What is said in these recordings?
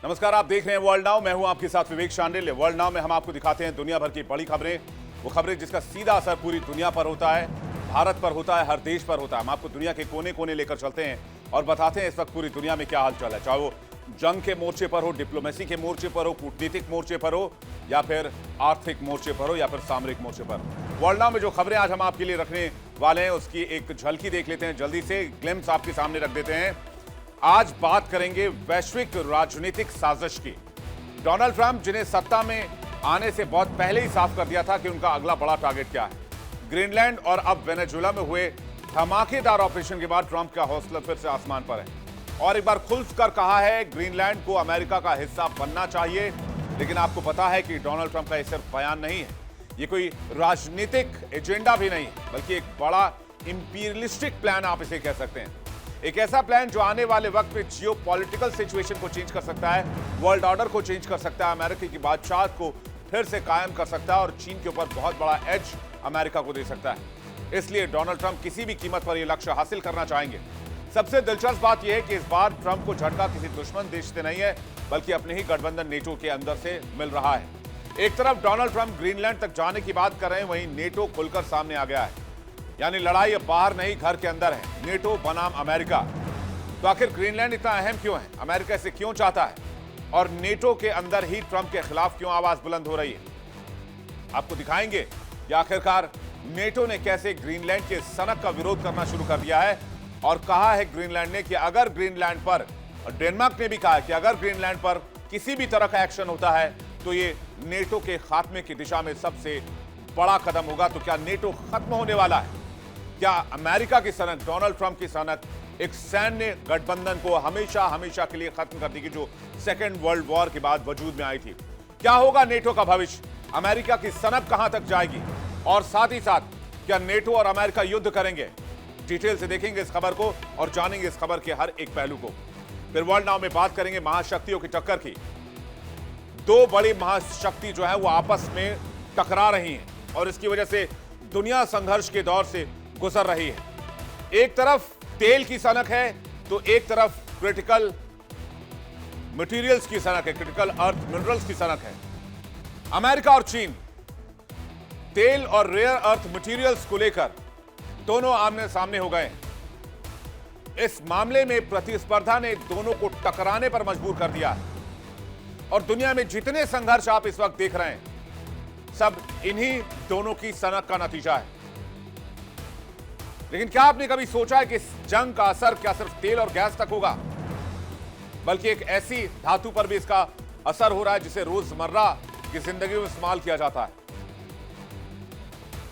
नमस्कार, आप देख रहे हैं वर्ल्ड नाउ। मैं हूं आपके साथ विवेक शांडिल्य। वर्ल्ड नाउ में हम आपको दिखाते हैं दुनिया भर की बड़ी खबरें, वो खबरें जिसका सीधा असर पूरी दुनिया पर होता है, भारत पर होता है, हर देश पर होता है। हम आपको दुनिया के कोने कोने लेकर चलते हैं और बताते हैं इस वक्त पूरी दुनिया में क्या हालचाल है, चाहे वो जंग के मोर्चे पर हो, डिप्लोमेसी के मोर्चे पर हो, कूटनीतिक मोर्चे पर हो, या फिर आर्थिक मोर्चे पर हो, या फिर सामरिक मोर्चे पर। वर्ल्ड नाउ में जो खबरें आज हम आपके लिए रखने वाले हैं उसकी एक झलकी देख लेते हैं, जल्दी से ग्लिम्स आपके सामने रख देते हैं। आज बात करेंगे वैश्विक राजनीतिक साजिश की। डोनाल्ड ट्रंप, जिन्हें सत्ता में आने से बहुत पहले ही साफ कर दिया था कि उनका अगला बड़ा टारगेट क्या है, ग्रीनलैंड और अब वेनेजुएला में हुए धमाकेदार ऑपरेशन के बाद ट्रंप का हौसला फिर से आसमान पर है और एक बार खुलकर कहा है ग्रीनलैंड को अमेरिका का हिस्सा बनना चाहिए। लेकिन आपको पता है कि डोनाल्ड ट्रंप का यह सिर्फ बयान नहीं है, ये कोई राजनीतिक एजेंडा भी नहीं है, बल्कि एक बड़ा इंपीरियलिस्टिक प्लान आप इसे कह सकते हैं। एक ऐसा प्लान जो आने वाले वक्त में जियो पॉलिटिकल सिचुएशन को चेंज कर सकता है, वर्ल्ड ऑर्डर को चेंज कर सकता है, अमेरिका की बादशाह को फिर से कायम कर सकता है और चीन के ऊपर बहुत बड़ा एज अमेरिका को दे सकता है। इसलिए डोनाल्ड ट्रंप किसी भी कीमत पर यह लक्ष्य हासिल करना चाहेंगे। सबसे दिलचस्प बात यह है कि इस बार ट्रंप को झटका किसी दुश्मन देश से नहीं है, बल्कि अपने ही गठबंधन नेटो के अंदर से मिल रहा है। एक तरफ डोनाल्ड ट्रंप ग्रीनलैंड तक जाने की बात कर रहे हैं, वहीं नेटो खुलकर सामने आ गया है। यानी लड़ाई अब बाहर नहीं, घर के अंदर है। नेटो बनाम अमेरिका। तो आखिर ग्रीनलैंड इतना अहम क्यों है, अमेरिका इसे क्यों चाहता है, और नेटो के अंदर ही ट्रंप के खिलाफ क्यों आवाज बुलंद हो रही है, आपको दिखाएंगे कि आखिरकार नेटो ने कैसे ग्रीनलैंड के सनक का विरोध करना शुरू कर दिया है। और कहा है ग्रीनलैंड ने कि अगर ग्रीनलैंड पर, और डेनमार्क ने भी कहा है कि अगर ग्रीनलैंड पर किसी भी तरह का एक्शन होता है तो ये नेटो के खात्मे की दिशा में सबसे बड़ा कदम होगा। तो क्या नेटो खत्म होने वाला है? क्या अमेरिका की सनक, डोनाल्ड ट्रंप की सनक एक सैन्य गठबंधन को हमेशा हमेशा के लिए खत्म कर देगी, जो सेकेंड वर्ल्ड वॉर के बाद वजूद में आई थी? क्या होगा नेटो का भविष्य? अमेरिका की सनक कहां तक जाएगी? और साथ ही साथ क्या नेटो और अमेरिका युद्ध करेंगे? डिटेल से देखेंगे इस खबर को और जानेंगे इस खबर के हर एक पहलू को। फिर वर्ल्ड नाउ में बात करेंगे महाशक्तियों की टक्कर की। दो बड़ी महाशक्ति जो है वो आपस में टकरा रही हैं और इसकी वजह से दुनिया संघर्ष के दौर से गुजर रही है। एक तरफ तेल की सनक है तो एक तरफ क्रिटिकल मटेरियल्स की सनक है, क्रिटिकल अर्थ मिनरल्स की सनक है। अमेरिका और चीन तेल और रेयर अर्थ मटेरियल्स को लेकर दोनों आमने सामने हो गए। इस मामले में प्रतिस्पर्धा ने दोनों को टकराने पर मजबूर कर दिया है और दुनिया में जितने संघर्ष आप इस वक्त देख रहे हैं सब इन्हीं दोनों की सनक का नतीजा है। लेकिन क्या आपने कभी सोचा है कि इस जंग का असर क्या सिर्फ तेल और गैस तक होगा, बल्कि एक ऐसी धातु पर भी इसका असर हो रहा है जिसे रोजमर्रा की जिंदगी में इस्तेमाल किया जाता है।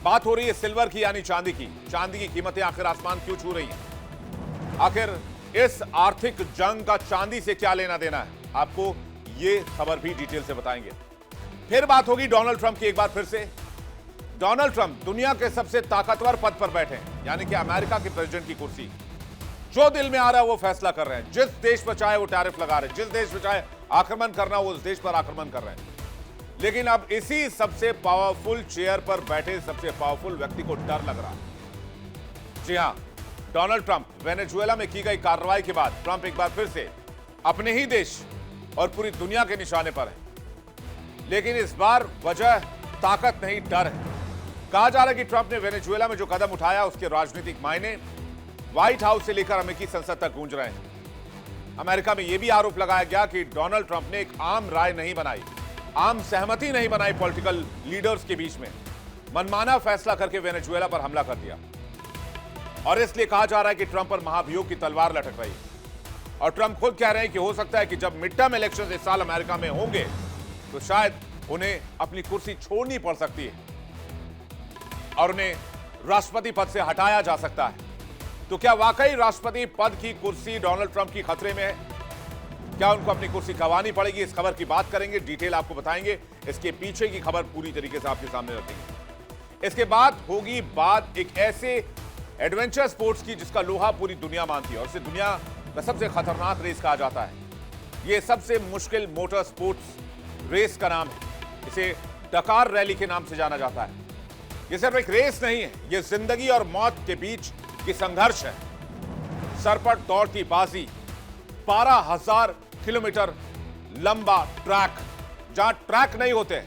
बात हो रही है सिल्वर की, यानी चांदी की। चांदी की कीमतें आखिर आसमान क्यों छू रही हैं? आखिर इस आर्थिक जंग का चांदी से क्या लेना देना है, आपको ये खबर भी डिटेल से बताएंगे। फिर बात होगी डोनाल्ड ट्रंप की एक बार फिर से। डोनाल्ड ट्रंप दुनिया के सबसे ताकतवर पद पर बैठे हैं, यानी कि अमेरिका के प्रेसिडेंट की कुर्सी। जो दिल में आ रहा है वो फैसला कर रहे हैं। जिस देश पर चाहे वो टैरिफ लगा रहे हैं, जिस देश पर चाहे आक्रमण करना हो उस देश पर आक्रमण कर रहे हैं। लेकिन अब इसी सबसे पावरफुल चेयर पर बैठे सबसे पावरफुल व्यक्ति को डर लग रहा है। जी हां, डोनाल्ड ट्रंप। वेनेजुएला में की गई कार्रवाई के बाद ट्रंप एक बार फिर से अपने ही देश और पूरी दुनिया के निशाने पर है। लेकिन इस बार वजह ताकत नहीं, डर है। कहा जा रहा है कि ट्रंप ने वेनेजुएला में जो कदम उठाया उसके राजनीतिक मायने व्हाइट हाउस से लेकर अमेरिकी संसद तक गूंज रहे हैं। अमेरिका में यह भी आरोप लगाया गया कि डोनाल्ड ट्रंप ने एक आम राय नहीं बनाई, आम सहमति नहीं बनाई पॉलिटिकल लीडर्स के बीच में, मनमाना फैसला करके वेनेजुएला पर हमला कर दिया। और इसलिए कहा जा रहा है कि ट्रंप पर महाभियोग की तलवार लटक रही है। और ट्रंप खुद कह रहे हैं कि हो सकता है कि जब मिड टर्म इलेक्शन इस साल अमेरिका में होंगे तो शायद उन्हें अपनी कुर्सी छोड़नी पड़ सकती है और उन्हें राष्ट्रपति पद से हटाया जा सकता है। तो क्या वाकई राष्ट्रपति पद की कुर्सी डोनाल्ड ट्रंप की खतरे में है? क्या उनको अपनी कुर्सी गंवानी पड़ेगी? इस खबर की बात करेंगे, डिटेल आपको बताएंगे। इसके पीछे की खबर पूरी तरीके से आपके सामने रखेंगे। इसके बाद होगी बात एक ऐसे एडवेंचर स्पोर्ट्स की जिसका लोहा पूरी दुनिया मानती है और इसे दुनिया का सबसे खतरनाक रेस कहा जाता है। यह सबसे मुश्किल मोटर स्पोर्ट्स रेस का नाम है। इसे डकार रैली के नाम से जाना जाता है। यह सिर्फ एक रेस नहीं है, यह जिंदगी और मौत के बीच की संघर्ष है। सर पर दौड़ती बाजी, 12,000 किलोमीटर लंबा ट्रैक, जहां ट्रैक नहीं होते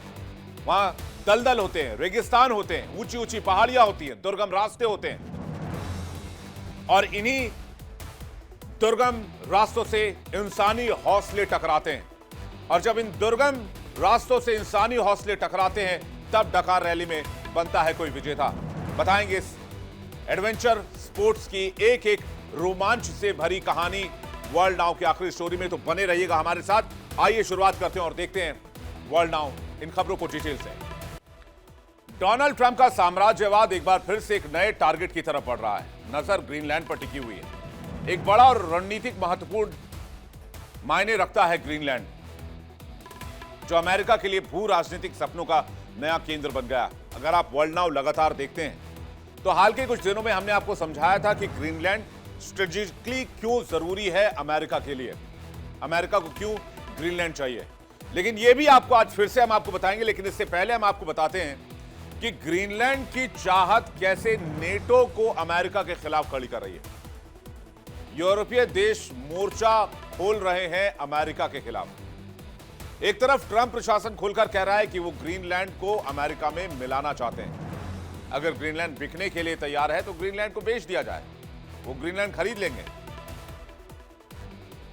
वहां दलदल होते हैं, रेगिस्तान होते हैं, ऊंची ऊंची पहाड़ियां होती हैं, दुर्गम रास्ते होते हैं और इन्हीं दुर्गम रास्तों से इंसानी हौसले टकराते हैं और जब इन दुर्गम रास्तों से इंसानी हौसले टकराते हैं तब डकार रैली में बनता है कोई विजेता। बताएंगे इस एडवेंचर स्पोर्ट्स की एक एक रोमांच से भरी कहानी वर्ल्ड नाउ की आखिरी स्टोरी में, तो बने रहिएगा हमारे साथ। आइए शुरुआत करते हैं और देखते हैं वर्ल्ड नाउ इन खबरों को डिटेल से। डोनाल्ड ट्रंप का साम्राज्यवाद एक बार फिर से एक नए टारगेट की तरफ बढ़ रहा है। नजर ग्रीनलैंड पर टिकी हुई है। एक बड़ा और रणनीतिक महत्वपूर्ण मायने रखता है ग्रीनलैंड, जो अमेरिका के लिए भू राजनीतिक सपनों का नया केंद्र बन गया। अगर आप वर्ल्ड नाउ लगातार देखते हैं तो हाल के कुछ दिनों में हमने आपको समझाया था कि ग्रीनलैंड स्ट्रेटेजिकली क्यों जरूरी है अमेरिका के लिए, अमेरिका को क्यों ग्रीनलैंड चाहिए। लेकिन यह भी आपको आज फिर से हम आपको बताएंगे, लेकिन इससे पहले हम आपको बताते हैं कि ग्रीनलैंड की चाहत कैसे नेटो को अमेरिका के खिलाफ खड़ी कर रही है। यूरोपीय देश मोर्चा खोल रहे हैं अमेरिका के खिलाफ। एक तरफ ट्रंप प्रशासन खुलकर कह रहा है कि वो ग्रीनलैंड को अमेरिका में मिलाना चाहते हैं। अगर ग्रीनलैंड बिकने के लिए तैयार है तो ग्रीनलैंड को बेच दिया जाए, वो ग्रीनलैंड खरीद लेंगे।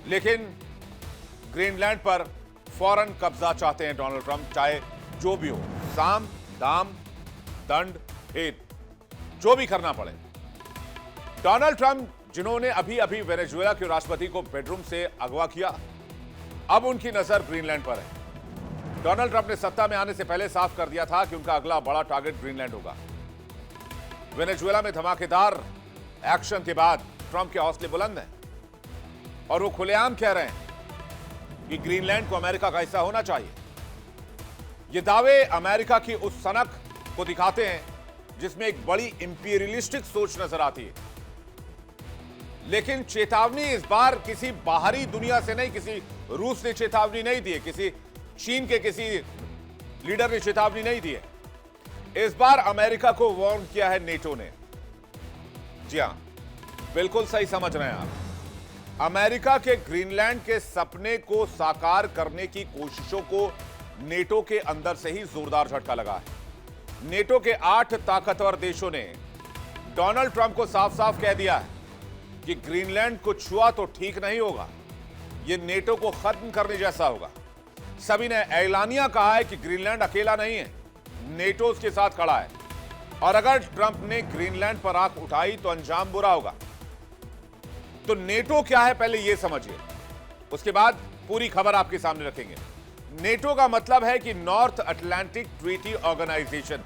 लेकिन ग्रीनलैंड पर फौरन कब्जा चाहते हैं डोनाल्ड ट्रंप, चाहे जो भी हो, साम दाम दंड भेद जो भी करना पड़े। डोनाल्ड ट्रंप जिन्होंने अभी अभी वेनेजुएला के राष्ट्रपति को बेडरूम से अगवा किया, अब उनकी नजर ग्रीनलैंड पर है। डोनाल्ड ट्रंप ने सत्ता में आने से पहले साफ कर दिया था कि उनका अगला बड़ा टारगेट ग्रीनलैंड होगा। वेनेजुएला में धमाकेदार एक्शन के बाद ट्रंप के हौसले बुलंद हैं और वो खुलेआम कह रहे हैं कि ग्रीनलैंड को अमेरिका का हिस्सा होना चाहिए। ये दावे अमेरिका की उस सनक को दिखाते हैं जिसमें एक बड़ी इंपीरियलिस्टिक सोच नजर आती है। लेकिन चेतावनी इस बार किसी बाहरी दुनिया से नहीं, किसी रूस ने चेतावनी नहीं दी है, किसी चीन के किसी लीडर ने चेतावनी नहीं दी है। इस बार अमेरिका को वार्न किया है नेटो ने। जी हां, बिल्कुल सही समझ रहे हैं आप। अमेरिका के ग्रीनलैंड के सपने को साकार करने की कोशिशों को नेटो के अंदर से ही जोरदार झटका लगा है। नेटो के 8 ताकतवर देशों ने डोनाल्ड ट्रंप को साफ साफ कह दिया है कि ग्रीनलैंड को छुआ तो ठीक नहीं होगा, यह नेटो को खत्म करने जैसा होगा। सभी ने ऐलानिया कहा है कि ग्रीनलैंड अकेला नहीं है, नेटो उसके साथ खड़ा है और अगर ट्रंप ने ग्रीनलैंड पर आंख उठाई तो अंजाम बुरा होगा। तो नेटो क्या है पहले यह समझिए, उसके बाद पूरी खबर आपके सामने रखेंगे। नेटो का मतलब है कि North Atlantic Treaty Organisation.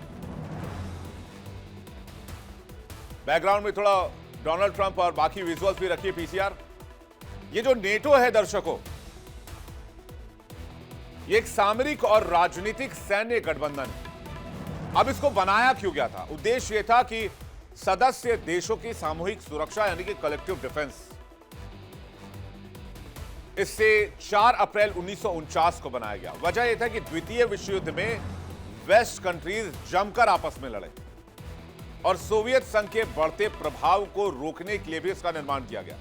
Background में थोड़ा डोनाल्ड ट्रंप और बाकी विजुअल्स भी रखिए पीसीआर। ये जो नेटो है दर्शकों, ये एक सामरिक और राजनीतिक सैन्य गठबंधन है। अब इसको बनाया क्यों गया था? उद्देश्य यह था कि सदस्य देशों की सामूहिक सुरक्षा यानी कि कलेक्टिव डिफेंस। इससे 4 अप्रैल 1949 को बनाया गया। वजह यह था कि द्वितीय विश्व युद्ध में वेस्ट कंट्रीज जमकर आपस में लड़े और सोवियत संघ के बढ़ते प्रभाव को रोकने के लिए भी इसका निर्माण किया गया।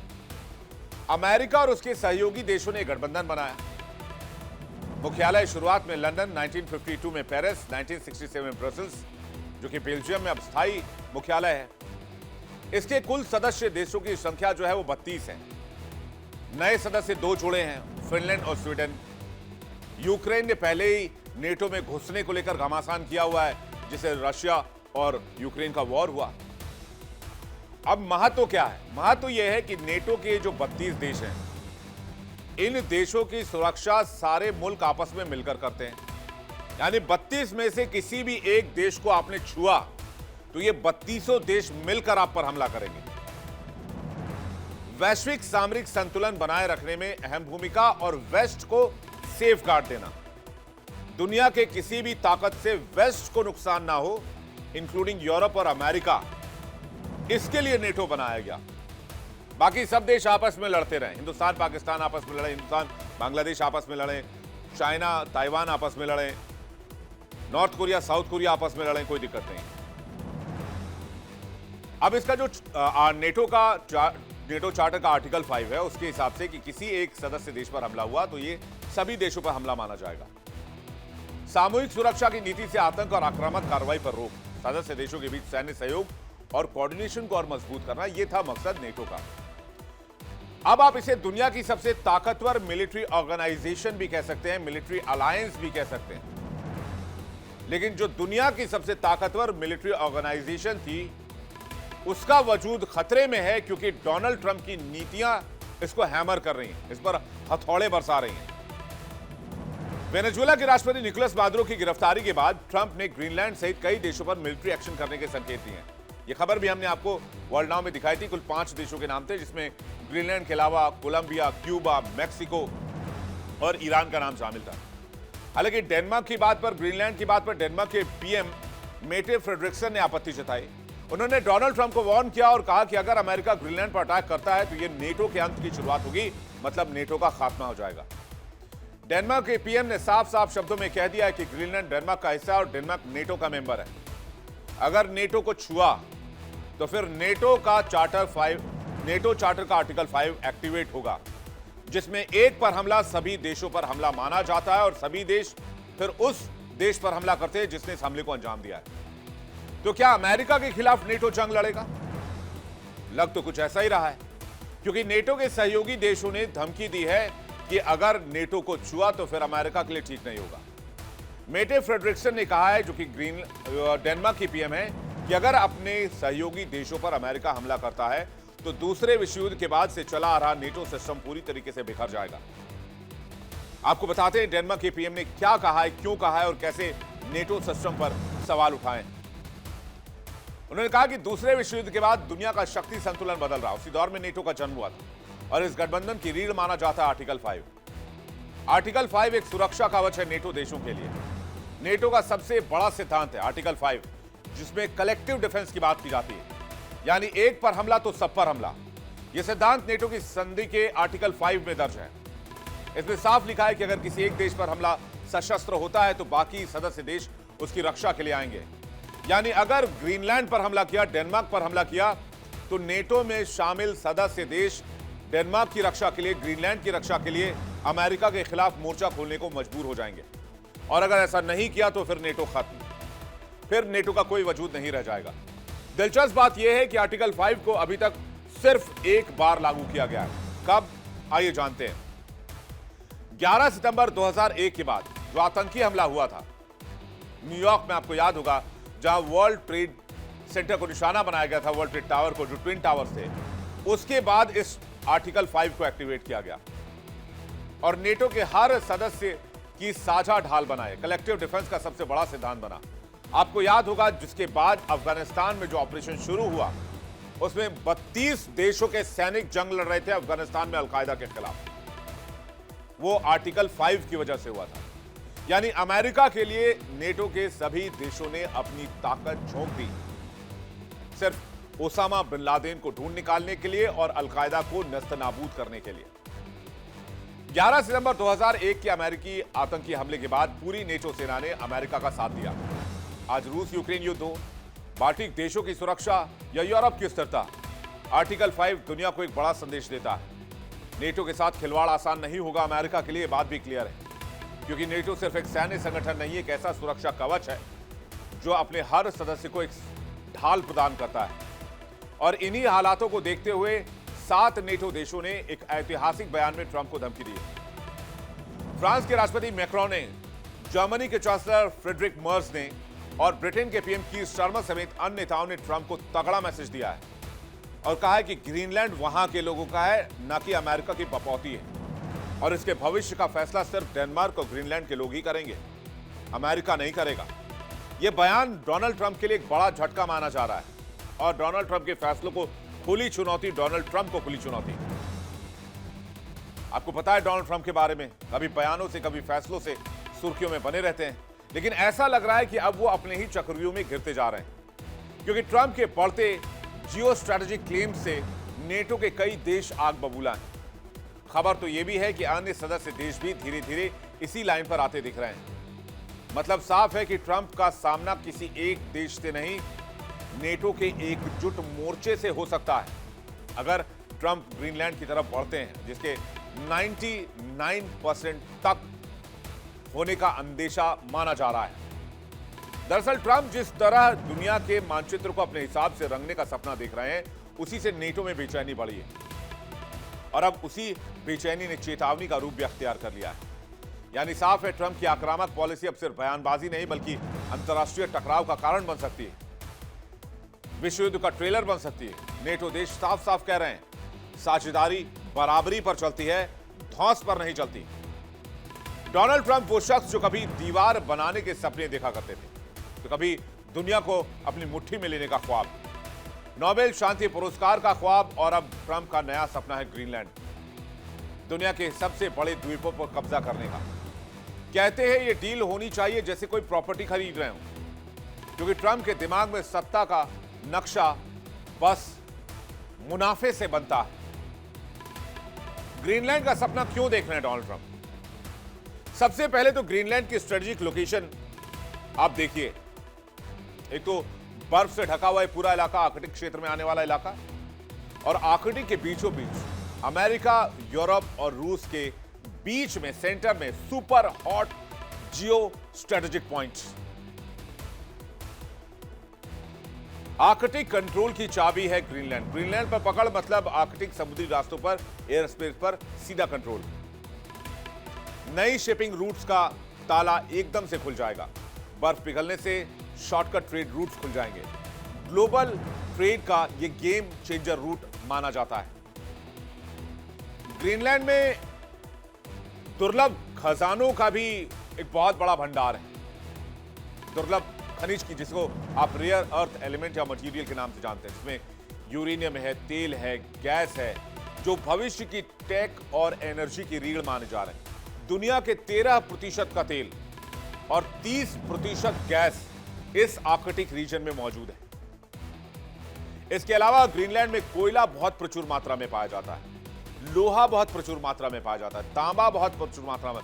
अमेरिका और उसके सहयोगी देशों ने गठबंधन बनाया। मुख्यालय शुरुआत में लंदन, 1952 में पेरिस, 1967 में ब्रसेल्स, जो कि बेल्जियम में अब स्थायी मुख्यालय है। इसके कुल सदस्य देशों की संख्या जो है वो 32 है। नए सदस्य 2 जुड़े हैं, फिनलैंड और स्वीडन। यूक्रेन ने पहले ही नेटो में घुसने को लेकर घमासान किया हुआ है, जिसे रशिया और यूक्रेन का वॉर हुआ। अब महत्व क्या है? महत्व यह है कि नेटो के जो 32 देश हैं, इन देशों की सुरक्षा सारे मुल्क आपस में मिलकर करते हैं। यानी 32 में से किसी भी एक देश को आपने छुआ तो ये 32 देश मिलकर आप पर हमला करेंगे। वैश्विक सामरिक संतुलन बनाए रखने में अहम भूमिका और वेस्ट को सेफगार्ड देना। दुनिया के किसी भी ताकत से वेस्ट को नुकसान ना हो, इंक्लूडिंग यूरोप और अमेरिका, इसके लिए नेटो बनाया गया। बाकी सब देश आपस में लड़ते रहे, हिंदुस्तान पाकिस्तान आपस में लड़े, हिंदुस्तान बांग्लादेश आपस में लड़े, चाइना ताइवान आपस में लड़े, नॉर्थ कोरिया साउथ कोरिया आपस में लड़े, कोई दिक्कत नहीं। अब इसका जो नेटो चार्टर का आर्टिकल 5 है, उसके हिसाब से कि किसी एक सदस्य देश पर हमला हुआ तो ये सभी देशों पर हमला माना जाएगा। सामूहिक सुरक्षा की नीति से आतंक और आक्रामक कार्रवाई पर रोक, सदस्य देशों के बीच सैन्य सहयोग और कोऑर्डिनेशन को और मजबूत करना, यह था मकसद नेटो का। अब आप इसे दुनिया की सबसे ताकतवर मिलिट्री ऑर्गेनाइजेशन भी कह सकते हैं, मिलिट्री अलायंस भी कह सकते हैं। लेकिन जो दुनिया की सबसे ताकतवर मिलिट्री ऑर्गेनाइजेशन थी, उसका वजूद खतरे में है, क्योंकि डोनाल्ड ट्रंप की नीतियां इसको हैमर कर रही हैं, इस पर हथौड़े बरसा रही हैं। वेनेजुएला के राष्ट्रपति निकोलस मादुरो की गिरफ्तारी के बाद ट्रंप ने ग्रीनलैंड सहित कई देशों पर मिलिट्री एक्शन करने के संकेत दिए हैं। यह खबर भी हमने आपको वर्ल्ड नाउ में दिखाई थी। कुल 5 देशों के नाम थे, जिसमें ग्रीनलैंड के अलावा कोलंबिया, क्यूबा, मैक्सिको और ईरान का नाम शामिल था। हालांकि डेनमार्क की बात पर, ग्रीनलैंड की बात पर डेनमार्क के पीएम मेटे फ्रेडरिक्सन ने आपत्ति जताई। उन्होंने डोनाल्ड ट्रंप को वार्न किया और कहा कि अगर अमेरिका ग्रीनलैंड पर अटैक करता है तो यह नेटो के अंत की शुरुआत होगी, मतलब नेटो का खात्मा हो जाएगा। डेनमार्क के पीएम ने साफ साफ शब्दों में कह दिया है कि ग्रीनलैंड डेनमार्क का हिस्सा है और डेनमार्क नेटो का मेंबर है। अगर नेटो को छुआ तो फिर नेटो चार्टर का आर्टिकल 5 एक्टिवेट होगा, जिसमें एक पर हमला सभी देशों पर हमला माना जाता है और सभी देश फिर उस देश पर हमला करते हैं जिसने इस हमले को अंजाम दिया है। तो क्या अमेरिका के खिलाफ नेटो जंग लड़ेगा? लग तो कुछ ऐसा ही रहा है, क्योंकि नेटो के सहयोगी देशों ने धमकी दी है कि अगर नेटो को छुआ तो फिर अमेरिका के लिए ठीक नहीं होगा। मेटे फ्रेडरिक्सन ने कहा है, जो कि डेनमार्क की पीएम है, कि अगर अपने सहयोगी देशों पर अमेरिका हमला करता है तो दूसरे विश्व युद्ध के बाद से चला आ रहा नेटो सिस्टम पूरी तरीके से बिखर जाएगा। आपको बताते हैं डेनमार्क के पीएम ने क्या कहा है, क्यों कहा है और कैसे नेटो सिस्टम पर सवाल उठाए। उन्होंने कहा कि दूसरे विश्व युद्ध के बाद दुनिया का शक्ति संतुलन बदल रहा, उसी दौर में नेटो का जन्म हुआ था और इस गठबंधन की रीढ़ माना जाता है आर्टिकल 5। आर्टिकल 5 एक सुरक्षा कवच है नेटो देशों के लिए। नेटो का सबसे बड़ा सिद्धांत है आर्टिकल 5, जिसमें कलेक्टिव डिफेंस की बात की जाती है, यानी एक पर हमला तो सब पर हमला। यह सिद्धांत नेटो की संधि के आर्टिकल 5 में दर्ज है। इसमें साफ लिखा है कि अगर किसी एक देश पर हमला सशस्त्र होता है तो बाकी सदस्य देश उसकी रक्षा के लिए आएंगे। यानी अगर ग्रीनलैंड पर हमला किया, डेनमार्क पर हमला किया, तो नेटो में शामिल सदस्य देश डेनमार्क की रक्षा के लिए, ग्रीनलैंड की रक्षा के लिए अमेरिका के खिलाफ मोर्चा खोलने को मजबूर हो जाएंगे। और अगर ऐसा नहीं किया तो फिर नेटो खत्म, फिर नेटो का कोई वजूद नहीं रह जाएगा। दिलचस्प बात यह है कि आर्टिकल 5 को अभी तक सिर्फ एक बार लागू किया गया है। कब? आइए जानते हैं। 11 सितंबर 2001 के बाद जो आतंकी हमला हुआ था न्यूयॉर्क में, आपको याद होगा, जहां वर्ल्ड ट्रेड सेंटर को निशाना बनाया गया था, वर्ल्ड ट्रेड टावर को, जो ट्विन टावर्स थे, उसके बाद इस आर्टिकल 5 को एक्टिवेट किया गया और नेटो के हर सदस्य की साझा ढाल बनाए, कलेक्टिव डिफेंस का सबसे बड़ा सिद्धांत बना। आपको याद होगा, जिसके बाद अफगानिस्तान में जो ऑपरेशन शुरू हुआ, उसमें 32 देशों के सैनिक जंग लड़ रहे थे अफगानिस्तान में अलकायदा के खिलाफ। वो आर्टिकल 5 की वजह से हुआ था। यानी अमेरिका के लिए नेटो के सभी देशों ने अपनी ताकत झोंक दी, सिर्फ ओसामा बिन लादेन को ढूंढ निकालने के लिए और अलकायदा को नस्तनाबूद करने के लिए। 11 सितंबर 2001 के अमेरिकी आतंकी हमले के बाद पूरी नेटो सेना ने अमेरिका का साथ दिया। आज रूस यूक्रेन युद्ध हो, बाल्टिक देशों की सुरक्षा या यूरोप की स्थिरता, आर्टिकल 5 दुनिया को एक बड़ा संदेश देता है। नेटो के साथ खिलवाड़ आसान नहीं होगा अमेरिका के लिए, बात भी क्लियर है, क्योंकि नेटो सिर्फ एक सैन्य संगठन नहीं, एक ऐसा सुरक्षा कवच है जो अपने हर सदस्य को एक ढाल प्रदान करता है। और इन्हीं हालातों को देखते हुए 7 नेटो देशों ने एक ऐतिहासिक बयान में ट्रंप को धमकी दी है। फ्रांस के राष्ट्रपति मैक्रोन ने, जर्मनी के चांसलर फ्रेडरिक मर्ज ने और ब्रिटेन के पीएम कीर स्टारमर समेत अन्य नेताओं ने ट्रंप को तगड़ा मैसेज दिया है और कहा है कि ग्रीनलैंड वहां के लोगों का है, न कि अमेरिका की बपौती है, और इसके भविष्य का फैसला सिर्फ डेनमार्क और ग्रीनलैंड के लोग ही करेंगे, अमेरिका नहीं करेगा। यह बयान डोनाल्ड ट्रंप के लिए एक बड़ा झटका माना जा रहा है और डोनाल्ड ट्रंप के फैसलों को खुली चुनौती, डोनाल्ड ट्रंप को खुली चुनौती। आपको पता है डोनाल्ड ट्रंप के बारे में, कभी बयानों से कभी फैसलों से सुर्खियों में बने रहते हैं, लेकिन ऐसा लग रहा है कि अब वो अपने ही चक्रव्यूह में गिरते जा रहे हैं, क्योंकि ट्रंप के बढ़ते जियो स्ट्रैटेजिक क्लेम से नेटो के कई देश आग बबूला हैं। खबर तो यह भी है कि अन्य सदस्य देश भी धीरे धीरे इसी लाइन पर आते दिख रहे हैं। मतलब साफ है कि ट्रंप का सामना किसी एक देश से नहीं, नेटो के एकजुट मोर्चे से हो सकता है। अगर ट्रंप ग्रीनलैंड की तरफ बढ़ते हैं, जिसके 99% तक होने का अंदेशा माना जा रहा है। दरअसल ट्रंप जिस तरह दुनिया के मानचित्र को अपने हिसाब से रंगने का सपना देख रहे हैं, उसी से नेटो में बेचैनी बढ़ी है और अब उसी बेचैनी ने चेतावनी का रूप भी अख्तियार कर लिया है। यानी साफ है, ट्रंप की आक्रामक पॉलिसी अब सिर्फ बयानबाजी नहीं बल्कि अंतर्राष्ट्रीय टकराव का कारण बन सकती है, विश्व युद्ध का ट्रेलर बन सकती है। नेटो देश साफ साफ कह रहे हैं, साझेदारी बराबरी पर चलती है, धौंस पर नहीं चलती। डोनाल्ड ट्रंप वो शख्स जो कभी दीवार बनाने के सपने देखा करते थे, तो कभी दुनिया को अपनी मुट्ठी में लेने का ख्वाब, नोबेल शांति पुरस्कार का ख्वाब, और अब ट्रंप का नया सपना है ग्रीनलैंड, दुनिया के सबसे बड़े द्वीपों पर कब्जा करने का। कहते हैं ये डील होनी चाहिए जैसे कोई प्रॉपर्टी खरीद रहे हो, क्योंकि ट्रंप के दिमाग में सत्ता का नक्शा बस मुनाफे से बनता है। ग्रीनलैंड का सपना क्यों देख रहे हैं डोनाल्ड ट्रंप? सबसे पहले तो ग्रीनलैंड की स्ट्रेटेजिक लोकेशन आप देखिए। एक तो बर्फ से ढका हुआ पूरा इलाका, आर्कटिक क्षेत्र में आने वाला इलाका, और आर्कटिक के बीचों बीच अमेरिका, यूरोप और रूस के बीच में, सेंटर में super hot geo strategic point. Arctic control की चाबी है ग्रीनलैंड। ग्रीनलैंड पर पकड़ मतलब आर्कटिक समुद्री रास्तों पर, एयर स्पेस पर सीधा कंट्रोल। नई शिपिंग रूट्स का ताला एकदम से खुल जाएगा। बर्फ पिघलने से शॉर्टकट ट्रेड रूट्स खुल जाएंगे। ग्लोबल ट्रेड का यह गेम चेंजर रूट माना जाता है। ग्रीनलैंड में दुर्लभ खजानों का भी एक बहुत बड़ा भंडार है। दुर्लभ खनिज की, जिसको आप रेयर अर्थ एलिमेंट या मटेरियल के नाम से जानते हैं, जिसमें यूरेनियम है, तेल है, गैस है, जो भविष्य की टेक और एनर्जी की रीढ़ माने जा रहे हैं। दुनिया के 13% का तेल और 30% गैस इस आर्कटिक रीजन में मौजूद है। इसके अलावा ग्रीनलैंड में कोयला बहुत प्रचुर मात्रा में पाया जाता है, लोहा बहुत प्रचुर मात्रा में पाया जाता है, तांबा बहुत प्रचुर मात्रा में,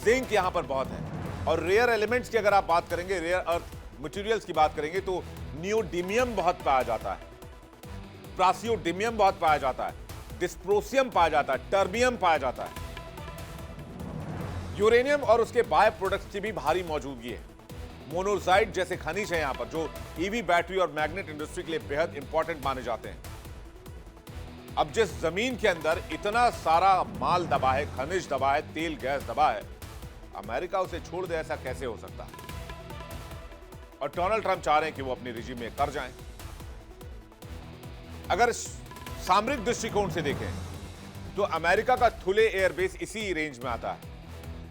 जिंक यहां पर बहुत है। और रेयर एलिमेंट्स की अगर आप बात करेंगे, रेयर अर्थ मटेरियल्स की बात करेंगे, तो नियोडिमियम बहुत पाया जाता है, प्रासियोडिमियम बहुत पाया जाता है, डिस्प्रोसियम पाया जाता है, टर्बियम पाया जाता है। यूरेनियम और उसके बाय प्रोडक्ट्स की भी भारी मौजूदगी है। मोनोजाइट जैसे खनिज है यहां पर, जो ईवी बैटरी और मैग्नेट इंडस्ट्री के लिए बेहद इंपॉर्टेंट माने जाते हैं। अब जिस जमीन के अंदर इतना सारा माल दबा है, खनिज दबा है, तेल गैस दबा है, अमेरिका उसे छोड़ दे, ऐसा कैसे हो सकता है? और डोनाल्ड ट्रंप चाह रहे हैं कि वो अपनी रिजीम में कर जाएं। अगर सामरिक दृष्टिकोण से देखें तो अमेरिका का थुले एयरबेस इसी रेंज में आता है,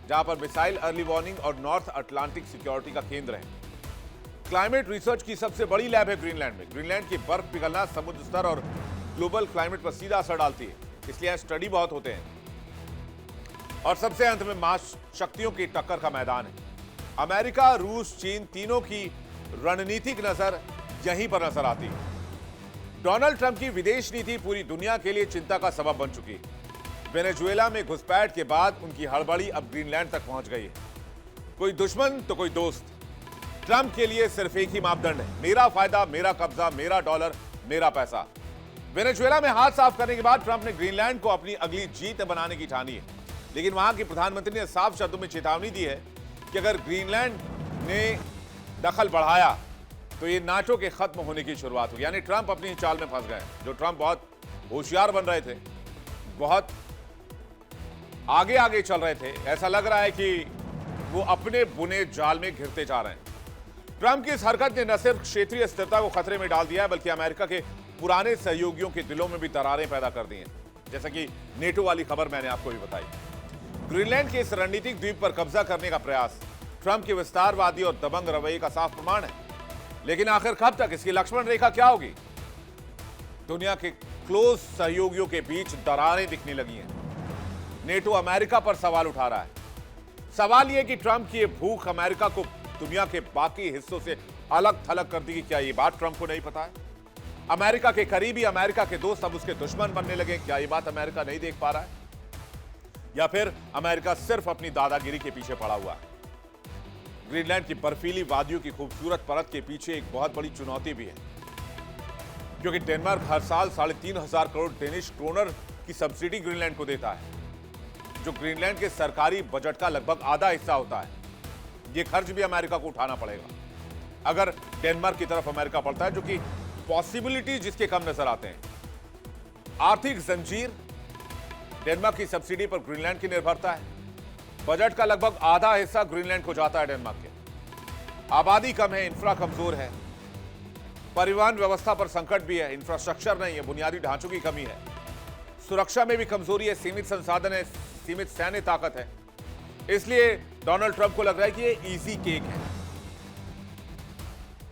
जहां पर मिसाइल अर्ली वार्निंग और नॉर्थ अटलांटिक सिक्योरिटी का केंद्र है। क्लाइमेट रिसर्च की सबसे बड़ी लैब है ग्रीनलैंड में। ग्रीनलैंड की बर्फ पिघलना समुद्र स्तर और ग्लोबल क्लाइमेट पर सीधा असर डालती है, इसलिए यहां स्टडी बहुत होते हैं। और सबसे अंत में महाशक्तियों की टक्कर का मैदान है। अमेरिका, रूस, चीन, तीनों की रणनीतिक नजर यहीं पर नजर आती है। डोनाल्ड ट्रंप की विदेश नीति पूरी दुनिया के लिए चिंता का सबब बन चुकी है। वेनेजुएला में घुसपैठ के बाद उनकी हड़बड़ी अब ग्रीनलैंड तक पहुंच गई है। कोई दुश्मन तो कोई दोस्त। ट्रंप के लिए सिर्फ एक ही मापदंड है, मेरा फायदा, मेरा कब्जा, मेरा डॉलर, मेरा पैसा। वेनेजुएला में हाथ साफ करने के बाद ट्रंप ने ग्रीनलैंड को अपनी अगली जीत बनाने की ठानी है, लेकिन वहां के प्रधानमंत्री ने साफ शब्दों में चेतावनी दी है कि अगर ग्रीनलैंड ने दखल बढ़ाया तो ये नाटो के खत्म होने की शुरुआत हुई। यानी ट्रंप अपनी चाल में फंस गए। जो ट्रंप बहुत होशियार बन रहे थे, बहुत आगे आगे चल रहे थे, ऐसा लग रहा है कि वो अपने बुने जाल में घिरते जा रहे हैं। ट्रंप की इस हरकत ने न सिर्फ क्षेत्रीय स्थिरता को खतरे में डाल दिया है, बल्कि अमेरिका के पुराने सहयोगियों के दिलों में भी दरारें पैदा कर दी हैं, जैसा कि नेटो वाली खबर मैंने आपको भी बताई। ग्रीनलैंड के इस रणनीतिक द्वीप पर कब्जा करने का प्रयास ट्रंप के विस्तारवादी और दबंग रवैये का साफ प्रमाण है। लेकिन आखिर कब तक इसकी लक्ष्मण रेखा क्या होगी? दुनिया के क्लोज सहयोगियों के बीच दरारें दिखने लगी हैं। नेटो अमेरिका पर सवाल उठा रहा है। सवाल यह कि ट्रंप की यह भूख अमेरिका को दुनिया के बाकी हिस्सों से अलग थलग कर देगी। क्या यह बात ट्रंप को नहीं पता है? अमेरिका के करीबी, अमेरिका के दोस्त अब उसके दुश्मन बनने लगे। क्या यह बात अमेरिका नहीं देख पा रहा है? या फिर अमेरिका सिर्फ अपनी दादागिरी के पीछे पड़ा हुआ है? ग्रीनलैंड की बर्फीली वादियों की खूबसूरत परत के पीछे एक बहुत बड़ी चुनौती भी है, क्योंकि डेनमार्क हर साल 3,500 करोड़ डेनिश क्रोनर की सब्सिडी ग्रीनलैंड को देता है। जो ग्रीनलैंड के सरकारी बजट का लगभग आधा हिस्सा होता है। ये खर्च भी अमेरिका को उठाना पड़ेगा अगर डेनमार्क की तरफ अमेरिका बढ़ता है, जो कि पॉसिबिलिटी जिसके कम नजर आते हैं। आर्थिक जंजीर, डेनमार्क की सब्सिडी पर ग्रीनलैंड की निर्भरता है। बजट का लगभग आधा हिस्सा ग्रीनलैंड को जाता है डेनमार्क के। आबादी कम है, इंफ्रा कमजोर है, परिवहन व्यवस्था पर संकट भी है, इंफ्रास्ट्रक्चर नहीं है, बुनियादी ढांचों की कमी है, सुरक्षा में भी कमजोरी है, सीमित संसाधन है, सीमित सैन्य ताकत है। इसलिए डोनाल्ड ट्रंप को लग रहा है कि ये इजी केक है।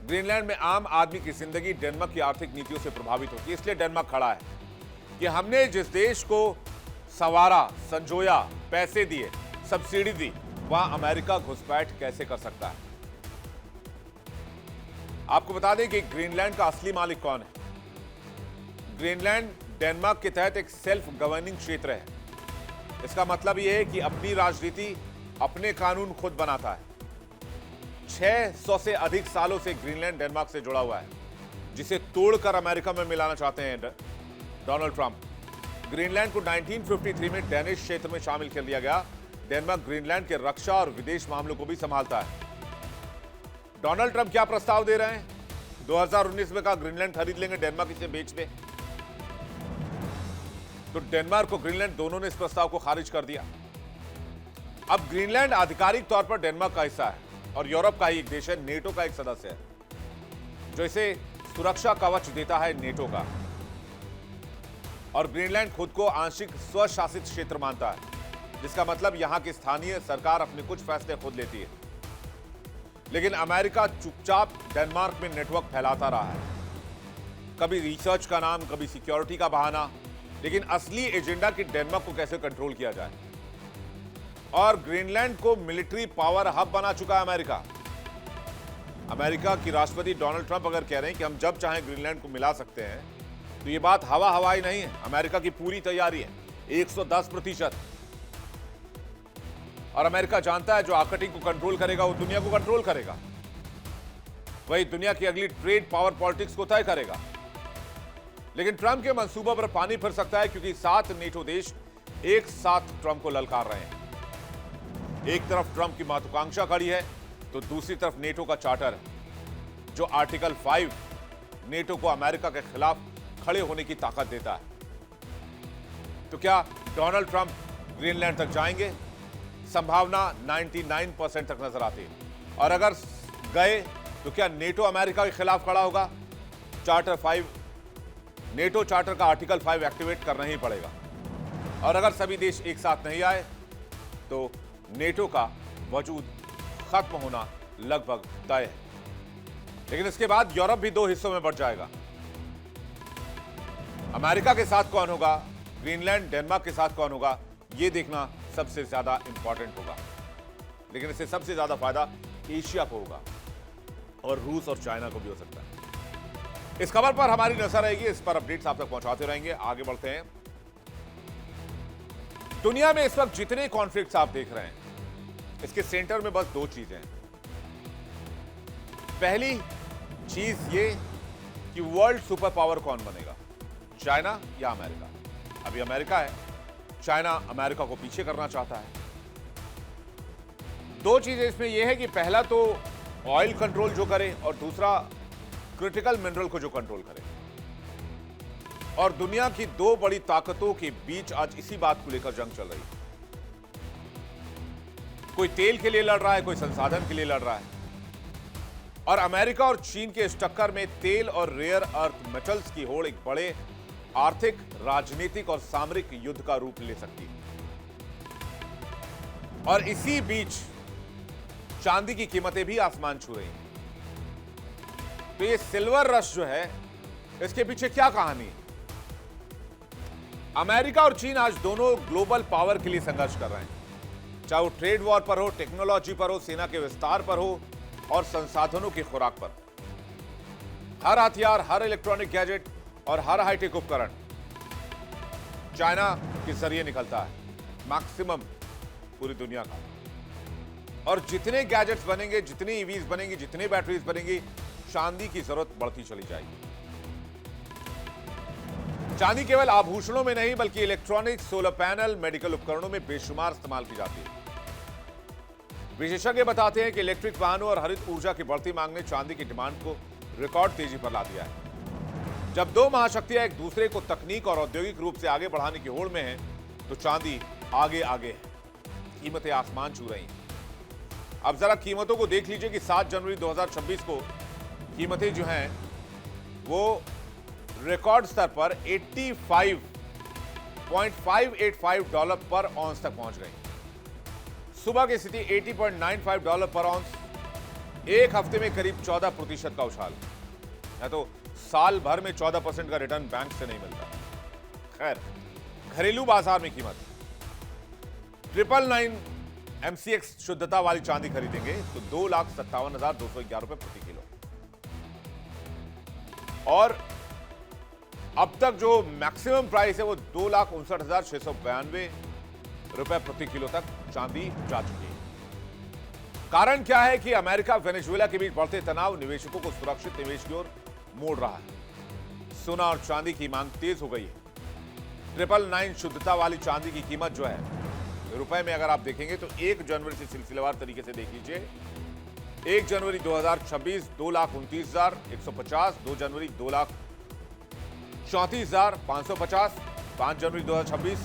ग्रीनलैंड में आम आदमी की जिंदगी डेनमार्क की आर्थिक नीतियों से प्रभावित होती है। इसलिए डेनमार्क खड़ा है कि हमने जिस देश को संवारा, संजोया, पैसे दिए, सब्सिडी दी, वहां अमेरिका घुसपैठ कैसे कर सकता है। आपको बता दें कि ग्रीनलैंड का असली मालिक कौन है। ग्रीनलैंड डेनमार्क के तहत एक सेल्फ गवर्निंग क्षेत्र है। इसका मतलब यह है कि अपनी राजनीति, अपने कानून खुद बनाता है। 600 से अधिक सालों से ग्रीनलैंड डेनमार्क से जुड़ा हुआ है, जिसे तोड़कर अमेरिका में मिलाना चाहते हैं डोनाल्ड ट्रंप। ग्रीनलैंड को 1953 में डेनिश क्षेत्र में शामिल कर लिया गया। डेनमार्क ग्रीनलैंड के रक्षा और विदेश मामलों को भी संभालता है। डोनाल्ड ट्रंप क्या प्रस्ताव दे रहे हैं? 2019 में कहा ग्रीनलैंड खरीद लेंगे, डेनमार्क इसे बेच दे। तो डेनमार्क और ग्रीनलैंड दोनों ने इस प्रस्ताव को खारिज कर दिया। अब ग्रीनलैंड आधिकारिक तौर पर डेनमार्क का हिस्सा है और यूरोप का ही एक देश है, नेटो का एक सदस्य है, जो इसे सुरक्षा कवच देता है नेटो का। और ग्रीनलैंड खुद को आंशिक स्वशासित क्षेत्र मानता है, जिसका मतलब यहां की स्थानीय सरकार अपने कुछ फैसले खुद लेती है। लेकिन अमेरिका चुपचाप डेनमार्क में नेटवर्क फैलाता रहा है, कभी रिसर्च का नाम, कभी सिक्योरिटी का बहाना, लेकिन असली एजेंडा कि डेनमार्क को कैसे कंट्रोल किया जाए। और ग्रीनलैंड को मिलिट्री पावर हब बना चुका है अमेरिका। अमेरिका की राष्ट्रपति डोनाल्ड ट्रंप अगर कह रहे हैं कि हम जब चाहें ग्रीनलैंड को मिला सकते हैं, तो ये बात हवाई नहीं है। अमेरिका की पूरी तैयारी है, 110%। और अमेरिका जानता है जो आर्कटिक को कंट्रोल करेगा वो दुनिया को कंट्रोल करेगा, वही दुनिया की अगली ट्रेड पावर पॉलिटिक्स को तय करेगा। लेकिन ट्रंप के मंसूबों पर पानी फिर सकता है, क्योंकि 7 नेटो देश एक साथ ट्रंप को ललकार रहे हैं। एक तरफ ट्रंप की महत्वाकांक्षा खड़ी है, तो दूसरी तरफ नेटो का चार्टर, जो आर्टिकल 5 नेटो को अमेरिका के खिलाफ खड़े होने की ताकत देता है। तो क्या डोनाल्ड ट्रंप ग्रीनलैंड तक जाएंगे? संभावना 99% तक नजर आती है। और अगर गए तो क्या नेटो अमेरिका के खिलाफ खड़ा होगा? चार्टर 5, नेटो चार्टर का आर्टिकल 5 एक्टिवेट करना ही पड़ेगा। और अगर सभी देश एक साथ नहीं आए तो नेटो का वजूद खत्म होना लगभग तय है। लेकिन इसके बाद यूरोप भी 2 हिस्सों में बढ़ जाएगा। अमेरिका के साथ कौन होगा, ग्रीनलैंड डेनमार्क के साथ कौन होगा, यह देखना सबसे ज्यादा इंपॉर्टेंट होगा। लेकिन इससे सबसे ज्यादा फायदा एशिया को होगा और रूस और चाइना को भी हो सकता है। इस खबर पर हमारी नजर रहेगी, इस पर अपडेट्स आप तक पहुंचाते रहेंगे। आगे बढ़ते हैं। दुनिया में इस वक्त जितने कॉन्फ्लिक्ट्स आप देख रहे हैं, इसके सेंटर में बस 2 चीजें हैं। पहली चीज ये कि वर्ल्ड सुपर पावर कौन बनेगा, चाइना या अमेरिका। अभी अमेरिका है, चाइना अमेरिका को पीछे करना चाहता है। 2 चीजें इसमें यह है कि पहला तो ऑयल कंट्रोल जो करे और दूसरा क्रिटिकल मिनरल को जो कंट्रोल करे। और दुनिया की 2 बड़ी ताकतों के बीच आज इसी बात को लेकर जंग चल रही है। कोई तेल के लिए लड़ रहा है, कोई संसाधन के लिए लड़ रहा है। और अमेरिका और चीन के इस टक्कर में तेल और रेयर अर्थ मेटल्स की होड़ एक बड़े आर्थिक, राजनीतिक और सामरिक युद्ध का रूप ले सकती है। और इसी बीच चांदी की कीमतें भी आसमान छू रही हैं। तो ये सिल्वर रश जो है, इसके पीछे क्या कहानी है? अमेरिका और चीन आज दोनों ग्लोबल पावर के लिए संघर्ष कर रहे हैं, चाहे वो ट्रेड वॉर पर हो, टेक्नोलॉजी पर हो, सेना के विस्तार पर हो और संसाधनों की खुराक पर। हर हथियार, हर इलेक्ट्रॉनिक गैजेट और हर हाईटेक उपकरण चाइना के जरिए निकलता है, मैक्सिमम पूरी दुनिया का। और जितने गैजेट्स बनेंगे, जितनी ईवीज बनेंगी, जितनी बैटरीज बनेंगी, चांदी की जरूरत बढ़ती चली जाएगी। चांदी केवल आभूषणों में नहीं बल्कि इलेक्ट्रॉनिक, सोलर पैनल, मेडिकल उपकरणों में बेशुमार इस्तेमाल की जाती है। विशेषज्ञ बताते हैं कि इलेक्ट्रिक वाहनों और हरित ऊर्जा की बढ़ती मांग ने चांदी की डिमांड को रिकॉर्ड तेजी पर ला दिया है। जब दो महाशक्तियां एक दूसरे को तकनीक और औद्योगिक रूप से आगे बढ़ाने की होड़ में हैं, तो चांदी आगे आगे है। कीमतें आसमान छू रही हैं। अब जरा कीमतों को देख लीजिए कि 7 जनवरी 2026 को कीमतें जो हैं वो रिकॉर्ड स्तर पर $85.585 पर औंस तक पहुंच गई। सुबह की स्थिति $80.95 पर औंस, एक हफ्ते में करीब 14% का उछाल। या तो साल भर में 14% का रिटर्न बैंक से नहीं मिलता। खैर, घरेलू बाजार में कीमत 999 MCX शुद्धता वाली चांदी खरीदेंगे तो 2,57,211 रुपए प्रति किलो। और अब तक जो मैक्सिमम प्राइस है वो 2,59,692 रुपए प्रति किलो तक चांदी जा चुकी है। कारण क्या है कि अमेरिका वेनेजुएला के बीच बढ़ते तनाव निवेशकों को सुरक्षित निवेश की ओर मोड़ रहा है। सोना और चांदी की मांग तेज हो गई है। 999 शुद्धता वाली चांदी की कीमत जो है रुपए में अगर आप देखेंगे तो 1 जनवरी से सिलसिलेवार तरीके से देख लीजिए। 1 जनवरी 2026 2,29,150, 2 जनवरी 2,34,550, 5 जनवरी 2026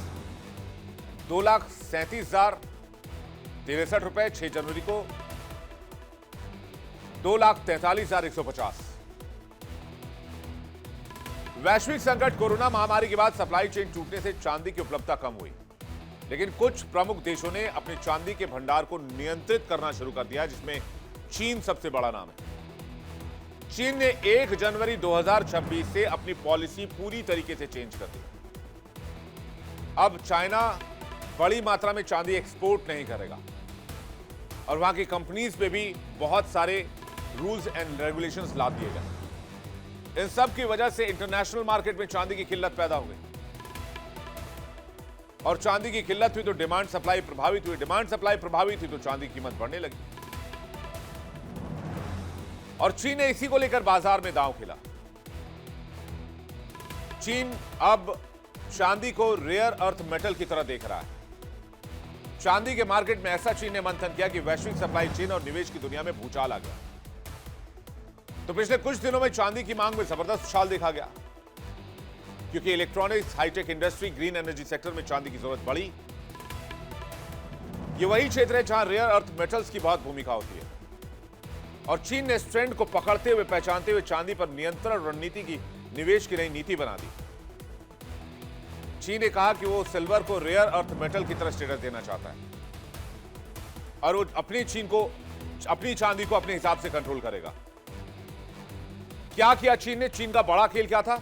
2,37,063 रुपए, 6 जनवरी को 2,43,150। वैश्विक संकट कोरोना महामारी के बाद सप्लाई चेन टूटने से चांदी की उपलब्धता कम हुई, लेकिन कुछ प्रमुख देशों ने अपने चांदी के भंडार को नियंत्रित करना शुरू कर दिया, जिसमें चीन सबसे बड़ा नाम है। चीन ने 1 जनवरी 2026 से अपनी पॉलिसी पूरी तरीके से चेंज कर दी। अब चाइना बड़ी मात्रा में चांदी एक्सपोर्ट नहीं करेगा और वहां की कंपनीज पे भी बहुत सारे रूल्स एंड रेगुलेशंस ला दिए गए। इन सब की वजह से इंटरनेशनल मार्केट में चांदी की किल्लत पैदा हो गई और चांदी की किल्लत हुई तो डिमांड सप्लाई प्रभावित हुई, डिमांड सप्लाई प्रभावित हुई तो चांदी की कीमत बढ़ने लगी और चीन ने इसी को लेकर बाजार में दांव खेला। चीन अब चांदी को रेयर अर्थ मेटल की तरह देख रहा है। चांदी के मार्केट में ऐसा चीन ने मंथन किया कि वैश्विक सप्लाई चेन और निवेश की दुनिया में भूचाल आ गया। तो पिछले कुछ दिनों में चांदी की मांग में जबरदस्त उछाल देखा गया, क्योंकि electronics, high tech industry, green energy sector में चांदी की जरूरत बढ़ी। ये वही क्षेत्र है जहां रेयर अर्थ मेटल्स की बहुत भूमिका होती है और चीन ने इस ट्रेंड को पकड़ते हुए, पहचानते हुए चांदी पर नियंत्रण रणनीति की, निवेश की नई नीति बना दी। चीन ने कहा कि वो सिल्वर को रेयर अर्थ मेटल की तरह स्टेटस देना चाहता है और वो अपनी चांदी को अपने हिसाब से कंट्रोल करेगा। क्या किया चीन ने? चीन का बड़ा खेल क्या था?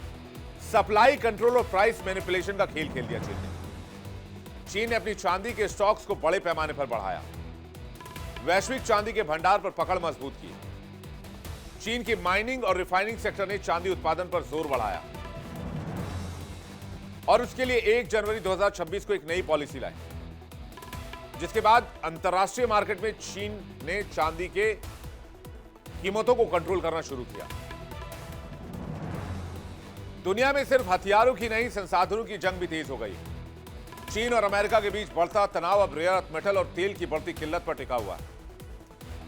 सप्लाई कंट्रोल और प्राइस मैनिपुलेशन का खेल खेल दिया चीन ने अपनी चांदी के स्टॉक्स को बड़े पैमाने पर बढ़ाया, वैश्विक चांदी के भंडार पर पकड़ मजबूत की। चीन की माइनिंग और रिफाइनिंग सेक्टर ने चांदी उत्पादन पर जोर बढ़ाया और उसके लिए 1 जनवरी 2026 को एक नई पॉलिसी लाई, जिसके बाद अंतर्राष्ट्रीय मार्केट में चीन ने चांदी के कीमतों को कंट्रोल करना शुरू किया। दुनिया में सिर्फ हथियारों की नहीं, संसाधनों की जंग भी तेज हो गई। चीन और अमेरिका के बीच बढ़ता तनाव अब रेयर अर्थ मेटल और तेल की बढ़ती किल्लत पर टिका हुआ है।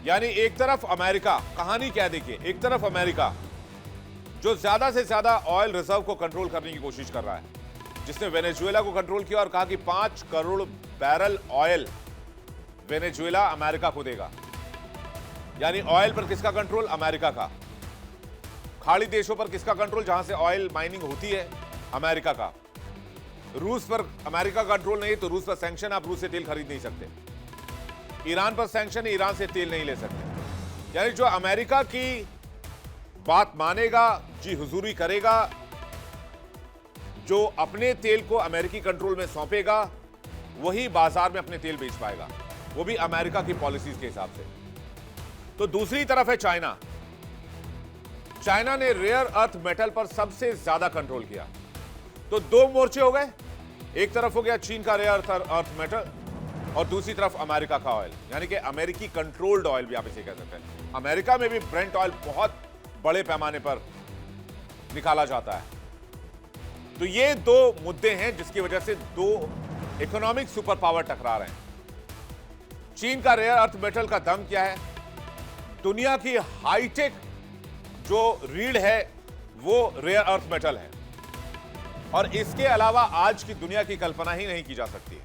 यानी एक तरफ अमेरिका, कहानी क्या देखिए, एक तरफ अमेरिका जो ज्यादा से ज्यादा ऑयल रिजर्व को कंट्रोल करने की कोशिश कर रहा है, जिसने वेनेजुएला को कंट्रोल किया और कहा कि 5 crore barrel oil Venezuela America को देगा। यानी ऑयल पर किसका कंट्रोल? अमेरिका का। खाड़ी देशों पर किसका कंट्रोल? जहां से ऑयल माइनिंग होती है, अमेरिका का। रूस पर अमेरिका का कंट्रोल नहीं, तो रूस पर सैंक्शन, आप रूस से तेल खरीद नहीं सकते। ईरान पर सैंक्शन है, ईरान से तेल नहीं ले सकते। यानी जो अमेरिका की बात मानेगा, जी हुजूरी करेगा, जो अपने तेल को अमेरिकी कंट्रोल में सौंपेगा, वही बाजार में अपने तेल बेच पाएगा, वो भी अमेरिका की पॉलिसीज के हिसाब से। तो दूसरी तरफ है चाइना। चाइना ने रेयर अर्थ मेटल पर सबसे ज्यादा कंट्रोल किया। तो 2 मोर्चे हो गए, एक तरफ हो गया चीन का रेयर अर्थ मेटल और दूसरी तरफ अमेरिका का ऑयल, यानी कि अमेरिकी कंट्रोल्ड ऑयल भी आप इसे कह सकते हैं। अमेरिका में भी ब्रेंट ऑयल बहुत बड़े पैमाने पर निकाला जाता है। तो ये दो मुद्दे हैं जिसकी वजह से दो इकोनॉमिक सुपर पावर टकरा रहे हैं। चीन का रेयर अर्थ मेटल का दम क्या है? दुनिया की हाईटेक जो रीढ़ है वो रेयर अर्थ मेटल है, और इसके अलावा आज की दुनिया की कल्पना ही नहीं की जा सकती है।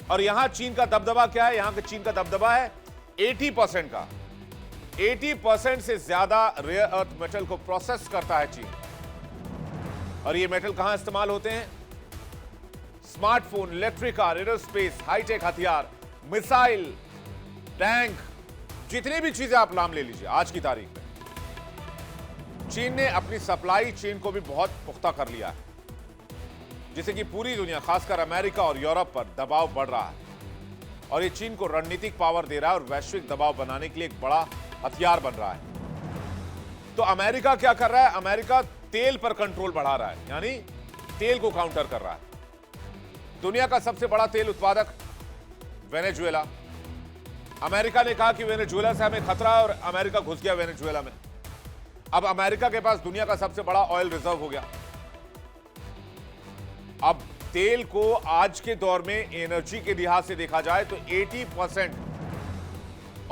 और यहां चीन का दबदबा क्या है? यहां के चीन का दबदबा है 80% का। 80% से ज्यादा रेयर अर्थ मेटल को प्रोसेस करता है चीन। और ये मेटल कहां इस्तेमाल होते हैं? Smartphone, electric car, aerospace, high tech हथियार, मिसाइल, टैंक, जितनी भी चीजें आप नाम ले लीजिए आज की तारीख में। चीन ने अपनी सप्लाई चेन को भी बहुत पुख्ता कर लिया है, जिससे कि पूरी दुनिया, खासकर अमेरिका और यूरोप पर दबाव बढ़ रहा है। और ये चीन को रणनीतिक पावर दे रहा है और वैश्विक दबाव बनाने के लिए एक बड़ा हथियार बन रहा है। तो अमेरिका क्या कर रहा है? अमेरिका तेल पर कंट्रोल बढ़ा रहा है, यानी तेल को काउंटर कर रहा है। दुनिया का सबसे बड़ा तेल उत्पादक वेनेजुएला। अमेरिका ने कहा कि वेनेजुएला से हमें खतरा है और अमेरिका घुस गया वेनेजुएला में। अब अमेरिका के पास दुनिया का सबसे बड़ा ऑयल रिजर्व हो गया। अब तेल को आज के दौर में एनर्जी के लिहाज से देखा जाए तो 80%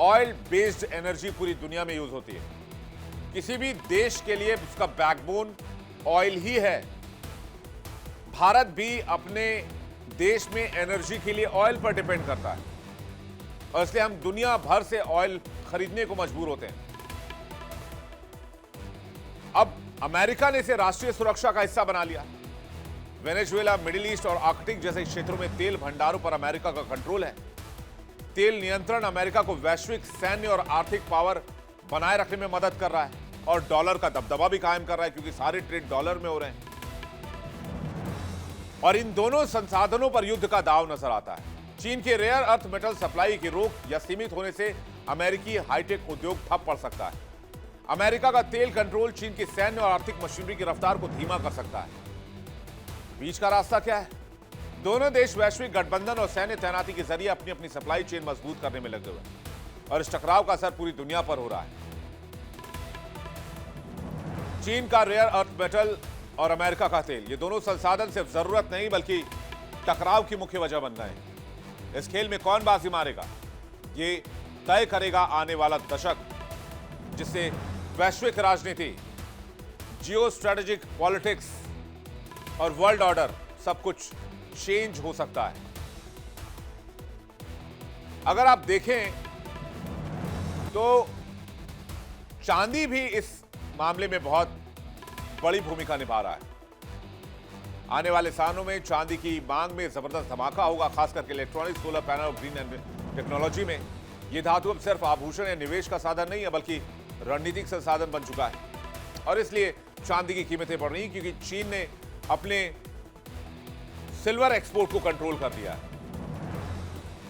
ऑयल बेस्ड एनर्जी पूरी दुनिया में यूज होती है। किसी भी देश के लिए उसका बैकबोन ऑयल ही है। भारत भी अपने देश में एनर्जी के लिए ऑयल पर डिपेंड करता है, और इसलिए हम दुनिया भर से ऑयल खरीदने को मजबूर होते हैं। अब अमेरिका ने इसे राष्ट्रीय सुरक्षा का हिस्सा बना लिया। वेनेजुएला, मिडिल ईस्ट और आर्कटिक जैसे क्षेत्रों में तेल भंडारों पर अमेरिका का कंट्रोल है। तेल नियंत्रण अमेरिका को वैश्विक सैन्य और आर्थिक पावर बनाए रखने में मदद कर रहा है, और डॉलर का दबदबा भी कायम कर रहा है, क्योंकि सारे ट्रेड डॉलर में हो रहे हैं। और इन दोनों संसाधनों पर युद्ध का दांव नजर आता है। चीन के रेयर अर्थ मेटल सप्लाई की रोक या सीमित होने से अमेरिकी हाईटेक उद्योग ठप पड़ सकता है। अमेरिका का तेल कंट्रोल चीन की सैन्य और आर्थिक मशीनरी की रफ्तार को धीमा कर सकता है। बीच का रास्ता क्या है? दोनों देश वैश्विक गठबंधन और सैन्य तैनाती के जरिए अपनी अपनी सप्लाई चेन मजबूत करने में लगे हुए हैं, और इस टकराव का असर पूरी दुनिया पर हो रहा है। चीन का रेयर अर्थ मेटल और अमेरिका का तेल, ये दोनों संसाधन सिर्फ जरूरत नहीं बल्कि टकराव की मुख्य वजह बन गए हैं। इस खेल में कौन बाजी मारेगा, ये तय करेगा आने वाला दशक, जिससे वैश्विक राजनीति, जियो स्ट्रेटेजिक पॉलिटिक्स और वर्ल्ड ऑर्डर सब कुछ चेंज हो सकता है। अगर आप देखें तो चांदी भी इस मामले में बहुत बड़ी भूमिका निभा रहा है। आने वाले सालों में चांदी की मांग में जबरदस्त धमाका होगा, खास करके इलेक्ट्रॉनिक्स, सोलर पैनल और ग्रीन टेक्नोलॉजी में। यह धातु अब सिर्फ आभूषण या निवेश का साधन नहीं है, बल्कि रणनीतिक संसाधन बन चुका है। और इसलिए चांदी की कीमतें बढ़ रही हैं, क्योंकि चीन ने अपने सिल्वर एक्सपोर्ट को कंट्रोल कर दिया है।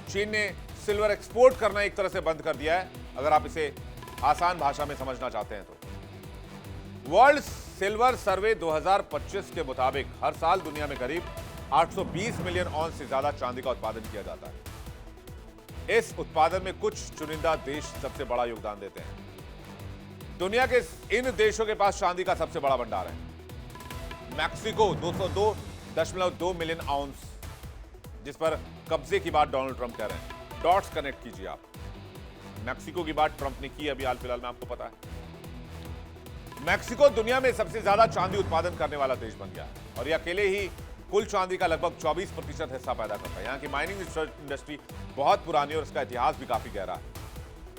चीन ने सिल्वर एक्सपोर्ट करना एक तरह से बंद कर दिया है, अगर आप इसे आसान भाषा में समझना चाहते हैं तो। वर्ल्ड सिल्वर सर्वे 2025 के मुताबिक हर साल दुनिया में करीब 820 मिलियन ऑन्स से ज्यादा चांदी का उत्पादन किया जाता है। इस उत्पादन में कुछ चुनिंदा देश सबसे बड़ा योगदान देते हैं। दुनिया के इन देशों के पास चांदी का सबसे बड़ा भंडार है। मैक्सिको 202.2 मिलियन आउंस, जिस पर कब्जे की बात डोनाल्ड ट्रंप कह रहे हैं। डॉट्स कनेक्ट कीजिए आप। मैक्सिको की बात ट्रंप ने की अभी हाल फिलहाल में, आपको पता है। मैक्सिको दुनिया में सबसे ज्यादा चांदी उत्पादन करने वाला देश बन गया है, और यह अकेले ही कुल चांदी का लगभग 24% हिस्सा पैदा करता है। यहाँ की माइनिंग इंडस्ट्री बहुत पुरानी और इसका इतिहास भी काफी गहरा है।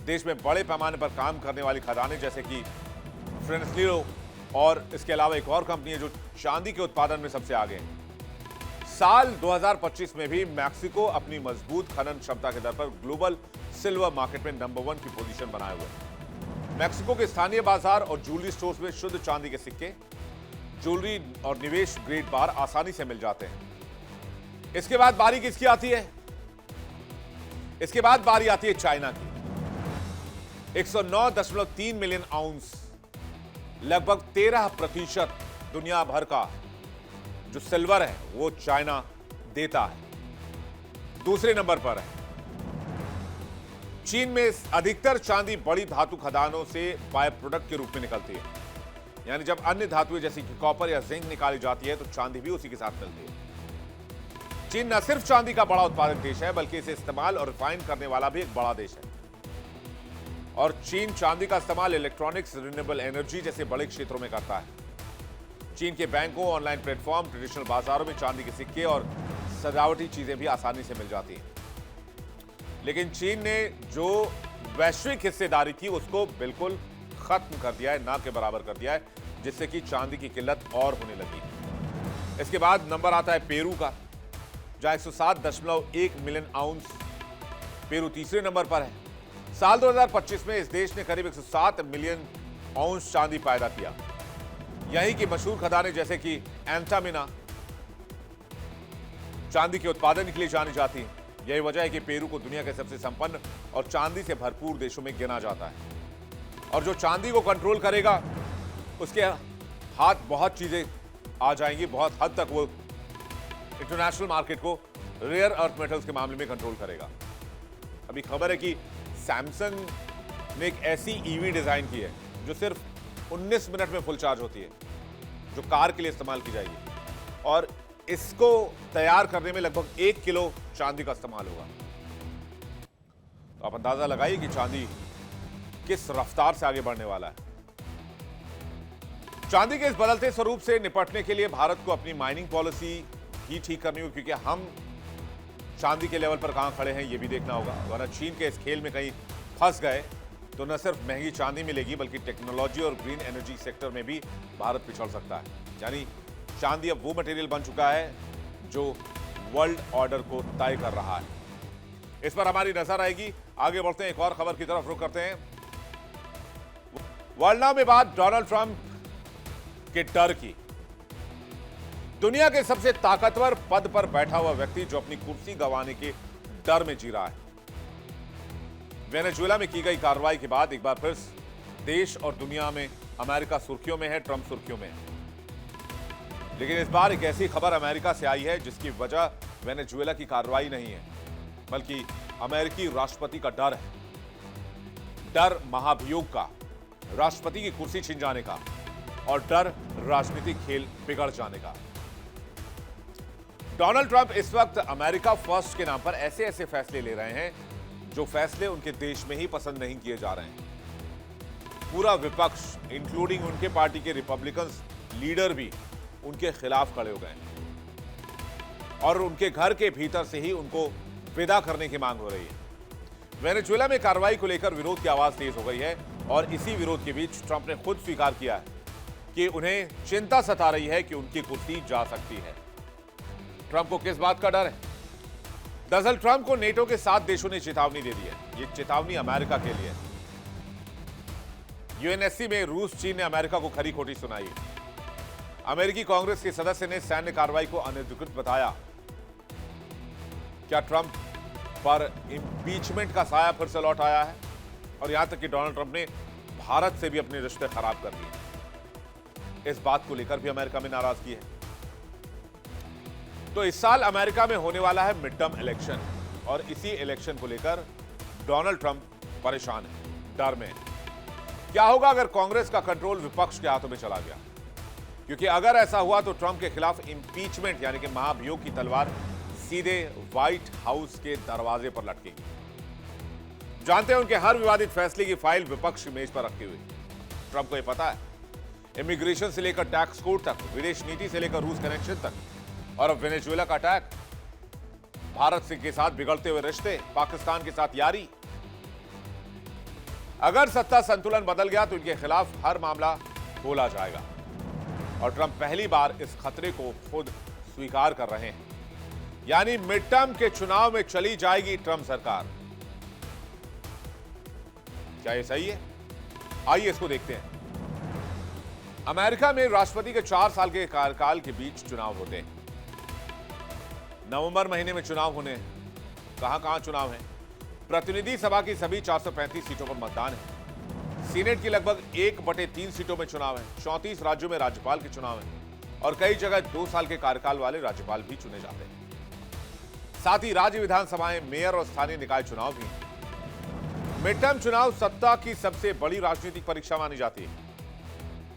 देश में बड़े पैमाने पर काम करने वाली खदानें जैसे कि फ्रेंसलियो और इसके अलावा एक और कंपनी है जो चांदी के उत्पादन में सबसे आगे है। साल 2025 में भी मैक्सिको अपनी मजबूत खनन क्षमता के दर पर ग्लोबल सिल्वर मार्केट में नंबर 1 की पोजीशन बनाए हुए है। मैक्सिको के स्थानीय बाजार और ज्वेलरी स्टोर्स में शुद्ध चांदी के सिक्के, ज्वेलरी और निवेश ग्रेड बार आसानी से मिल जाते हैं। इसके बाद बारी किसकी आती है? इसके बाद बारी आती है चाइना की। 109.3 मिलियन आउंस, लगभग 13% दुनिया भर का जो सिल्वर है वो चाइना देता है। दूसरे नंबर पर है। चीन में अधिकतर चांदी बड़ी धातु खदानों से बाय प्रोडक्ट के रूप में निकलती है, यानी जब अन्य धातुएं जैसे कि कॉपर या जिंक निकाली जाती है तो चांदी भी उसी के साथ मिलती है। चीन न सिर्फ चांदी का बड़ा उत्पादक देश है बल्कि इसे इस्तेमाल और रिफाइन करने वाला भी एक बड़ा देश है। और चीन चांदी का इस्तेमाल इलेक्ट्रॉनिक्स, रिन्यूएबल एनर्जी जैसे बड़े क्षेत्रों में करता है। चीन के बैंकों, ऑनलाइन प्लेटफॉर्म, ट्रेडिशनल बाजारों में चांदी के सिक्के और सजावटी चीजें भी आसानी से मिल जाती हैं। लेकिन चीन ने जो वैश्विक हिस्सेदारी थी उसको बिल्कुल खत्म कर दिया है, ना के बराबर कर दिया है, जिससे कि चांदी की किल्लत और होने लगी। इसके बाद नंबर आता है पेरू का, जहां 107.1 मिलियन आउंस, पेरू तीसरे नंबर पर है। साल 2025 में इस देश ने करीब 107 मिलियन आउंस चांदी पैदा किया। यहीं की मशहूर खदानें जैसे कि एंटामिना चांदी के उत्पादन के लिए जानी जाती हैं। यही वजह है कि पेरू को दुनिया के सबसे संपन्न और चांदी से भरपूर देशों में गिना जाता है। और जो चांदी को कंट्रोल करेगा उसके हाथ बहुत चीजें आ जाएंगी, बहुत हद तक वो इंटरनेशनल मार्केट को रेयर अर्थ मेटल्स के मामले में कंट्रोल करेगा। अभी खबर है कि सैमसंग ने एक ऐसी ईवी डिजाइन की है जो सिर्फ 19 मिनट में फुल चार्ज होती है, जो कार के लिए इस्तेमाल की जाएगी। और इसको तैयार करने में लगभग 1 किलो चांदी का इस्तेमाल होगा। तो आप अंदाजा लगाइए कि चांदी किस रफ्तार से आगे बढ़ने वाला है। चांदी के इस बदलते स्वरूप से निपटने के लिए भारत को अपनी माइनिंग पॉलिसी ही ठीक करनी होगी, क्योंकि हम चांदी के लेवल पर कहां खड़े हैं ये भी देखना होगा। वरना चीन के इस खेल में कहीं फंस गए तो न सिर्फ महंगी चांदी मिलेगी बल्कि टेक्नोलॉजी और ग्रीन एनर्जी सेक्टर में भी भारत पिछड़ सकता है। यानी चांदी अब वो मटेरियल बन चुका है जो वर्ल्ड ऑर्डर को तय कर रहा है। इस पर हमारी नजर आएगी। आगे बढ़ते हैं, एक और खबर की तरफ रुख करते हैं। वर्ल्ड नाउ में बात डोनाल्ड ट्रंप के डर की। दुनिया के सबसे ताकतवर पद पर बैठा हुआ व्यक्ति जो अपनी कुर्सी गंवाने के डर में जी रहा है। वेनेजुएला में की गई कार्रवाई के बाद एक बार फिर देश और दुनिया में अमेरिका सुर्खियों में है, ट्रंप सुर्खियों में है। लेकिन इस बार एक ऐसी खबर अमेरिका से आई है जिसकी वजह वेनेजुएला की कार्रवाई नहीं है बल्कि अमेरिकी राष्ट्रपति का डर है। डर महाभियोग का, राष्ट्रपति की कुर्सी छिन जाने का, और डर राजनीतिक खेल बिगड़ जाने का। डोनाल्ड ट्रंप इस वक्त अमेरिका फर्स्ट के नाम पर ऐसे ऐसे फैसले ले रहे हैं जो फैसले उनके देश में ही पसंद नहीं किए जा रहे हैं। पूरा विपक्ष इंक्लूडिंग उनके पार्टी के रिपब्लिकन लीडर भी उनके खिलाफ खड़े हो गए और उनके घर के भीतर से ही उनको विदा करने की मांग हो रही है। वेनेजुएला में कार्रवाई को लेकर विरोध की आवाज तेज हो गई है और इसी विरोध के बीच ट्रंप ने खुद स्वीकार किया है कि उन्हें चिंता सता रही है कि उनकी कुर्सी जा सकती है। ट्रंप को किस बात का डर है? दरअसल ट्रंप को नेटो के 7 देशों ने चेतावनी दे दी है। यह चेतावनी अमेरिका के लिए है। यूएनएससी में रूस, चीन ने अमेरिका को खरी खोटी सुनाई है। अमेरिकी कांग्रेस के सदस्य ने सैन्य कार्रवाई को अनधिकृत बताया। क्या ट्रंप पर इंपीचमेंट का साया फिर से लौट आया है? और यहां तक कि डोनाल्ड ट्रंप ने भारत से भी अपने रिश्ते खराब कर दिए। इस बात को लेकर भी अमेरिका में नाराजगी है। तो इस साल अमेरिका में होने वाला है मिड टर्म इलेक्शन और इसी इलेक्शन को लेकर डोनाल्ड ट्रंप परेशान है, डर में है। क्या होगा अगर कांग्रेस का कंट्रोल विपक्ष के हाथों में चला गया? क्योंकि अगर ऐसा हुआ तो ट्रंप के खिलाफ इंपीचमेंट यानी कि महाभियोग की तलवार सीधे व्हाइट हाउस के दरवाजे पर लटकेगी। जानते हैं उनके हर विवादित फैसले की फाइल विपक्ष की मेज पर रखी हुई। ट्रंप को यह पता है, इमिग्रेशन से लेकर टैक्स कोड तक, विदेश नीति से लेकर रूस कनेक्शन तक, और अब वेनेजुएला का अटैक, भारत के साथ बिगड़ते हुए रिश्ते, पाकिस्तान के साथ यारी। अगर सत्ता संतुलन बदल गया तो इनके खिलाफ हर मामला खोला जाएगा और ट्रंप पहली बार इस खतरे को खुद स्वीकार कर रहे हैं। यानी मिड टर्म के चुनाव में चली जाएगी ट्रंप सरकार। क्या यह सही है? आइए इसको देखते हैं। अमेरिका में राष्ट्रपति के 4 साल के कार्यकाल के बीच चुनाव होते हैं। नवंबर महीने में चुनाव होने हैं। कहां चुनाव है? प्रतिनिधि सभा की सभी 435 सीटों पर मतदान है। सीनेट की लगभग 1/3 सीटों में चुनाव है। 34 राज्यों में राज्यपाल के चुनाव है और कई जगह 2 साल के कार्यकाल वाले राज्यपाल भी चुने जाते हैं। साथ ही राज्य विधानसभाएं, मेयर और स्थानीय निकाय चुनाव भी हैं। मिड टर्म चुनाव सत्ता की सबसे बड़ी राजनीतिक परीक्षा मानी जाती है।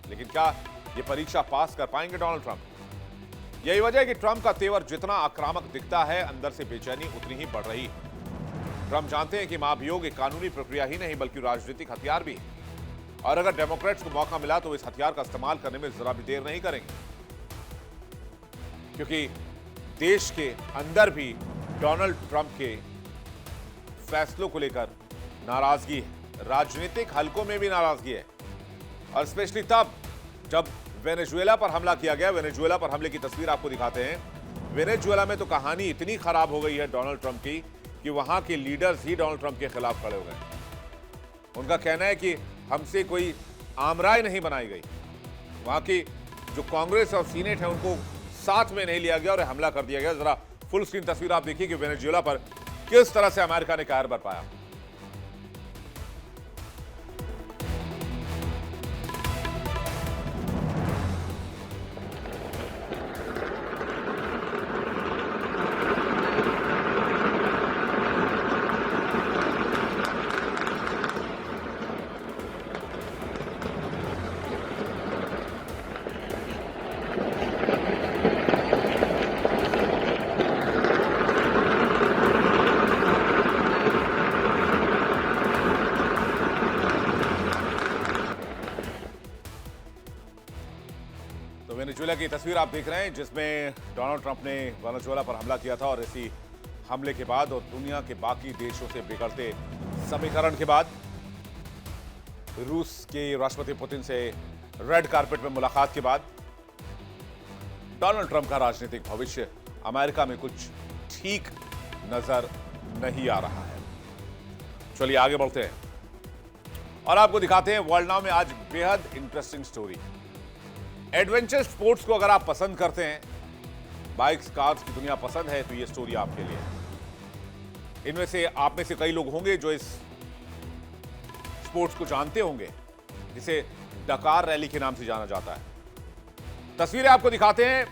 लेकिन क्या ये परीक्षा पास कर पाएंगे डोनाल्ड ट्रंप? यही वजह है कि ट्रंप का तेवर जितना आक्रामक दिखता है, अंदर से बेचैनी उतनी ही बढ़ रही है। ट्रंप जानते हैं कि महाभियोग एक कानूनी प्रक्रिया ही नहीं बल्कि राजनीतिक हथियार भी है, और अगर डेमोक्रेट्स को मौका मिला तो इस हथियार का इस्तेमाल करने में जरा भी देर नहीं करेंगे, क्योंकि देश के अंदर भी डोनाल्ड ट्रंप के फैसलों को लेकर नाराजगी है, राजनीतिक हलकों में भी नाराजगी है, और स्पेशली तब जब वेनेजुएला पर हमला किया गया। वेनेजुएला पर हमले की तस्वीर आपको दिखाते हैं। वेनेजुएला में तो कहानी इतनी खराब हो गई है डोनाल्ड ट्रंप की कि वहां के लीडर्स ही डोनाल्ड ट्रंप के खिलाफ खड़े हो गए। उनका कहना है कि हमसे कोई आमराय नहीं बनाई गई, वहां की जो कांग्रेस और सीनेट है उनको साथ में नहीं लिया गया और हमला कर दिया गया। जरा फुल स्क्रीन तस्वीर आप देखिए कि वेनेजुएला पर किस तरह से अमेरिका ने कहर बरपाया। तो वेनेजुएला की तस्वीर आप देख रहे हैं जिसमें डोनाल्ड ट्रंप ने वेनेजुएला पर हमला किया था, और इसी हमले के बाद और दुनिया के बाकी देशों से बिगड़ते समीकरण के बाद रूस के राष्ट्रपति पुतिन से रेड कारपेट में मुलाकात के बाद डोनाल्ड ट्रंप का राजनीतिक भविष्य अमेरिका में कुछ ठीक नजर नहीं आ रहा है। चलिए आगे बढ़ते हैं और आपको दिखाते हैं वर्ल्ड नाउ में आज बेहद इंटरेस्टिंग स्टोरी। एडवेंचर स्पोर्ट्स को अगर आप पसंद करते हैं, बाइक्स कार्स की दुनिया पसंद है, तो ये स्टोरी आपके लिए है। इनमें से आप में से कई लोग होंगे जो इस स्पोर्ट्स को जानते होंगे, जिसे डकार रैली के नाम से जाना जाता है। तस्वीरें आपको दिखाते हैं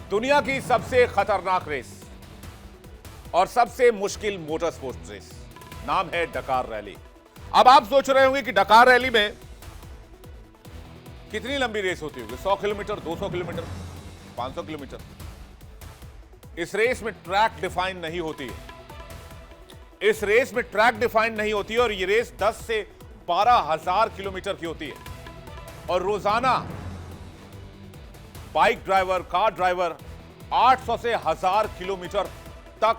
दुनिया की सबसे खतरनाक रेस और सबसे मुश्किल मोटर स्पोर्ट्स रेस, नाम है डकार रैली। अब आप सोच रहे होंगे कि डकार रैली में कितनी लंबी रेस होती होगी, 100 किलोमीटर, 200 किलोमीटर, 500 किलोमीटर। इस रेस में ट्रैक डिफाइन नहीं होती है, इस रेस में ट्रैक डिफाइन नहीं होती है, और ये रेस 10 से 12,000 किलोमीटर की होती है। और रोजाना बाइक ड्राइवर, कार ड्राइवर 800 से 1000 किलोमीटर तक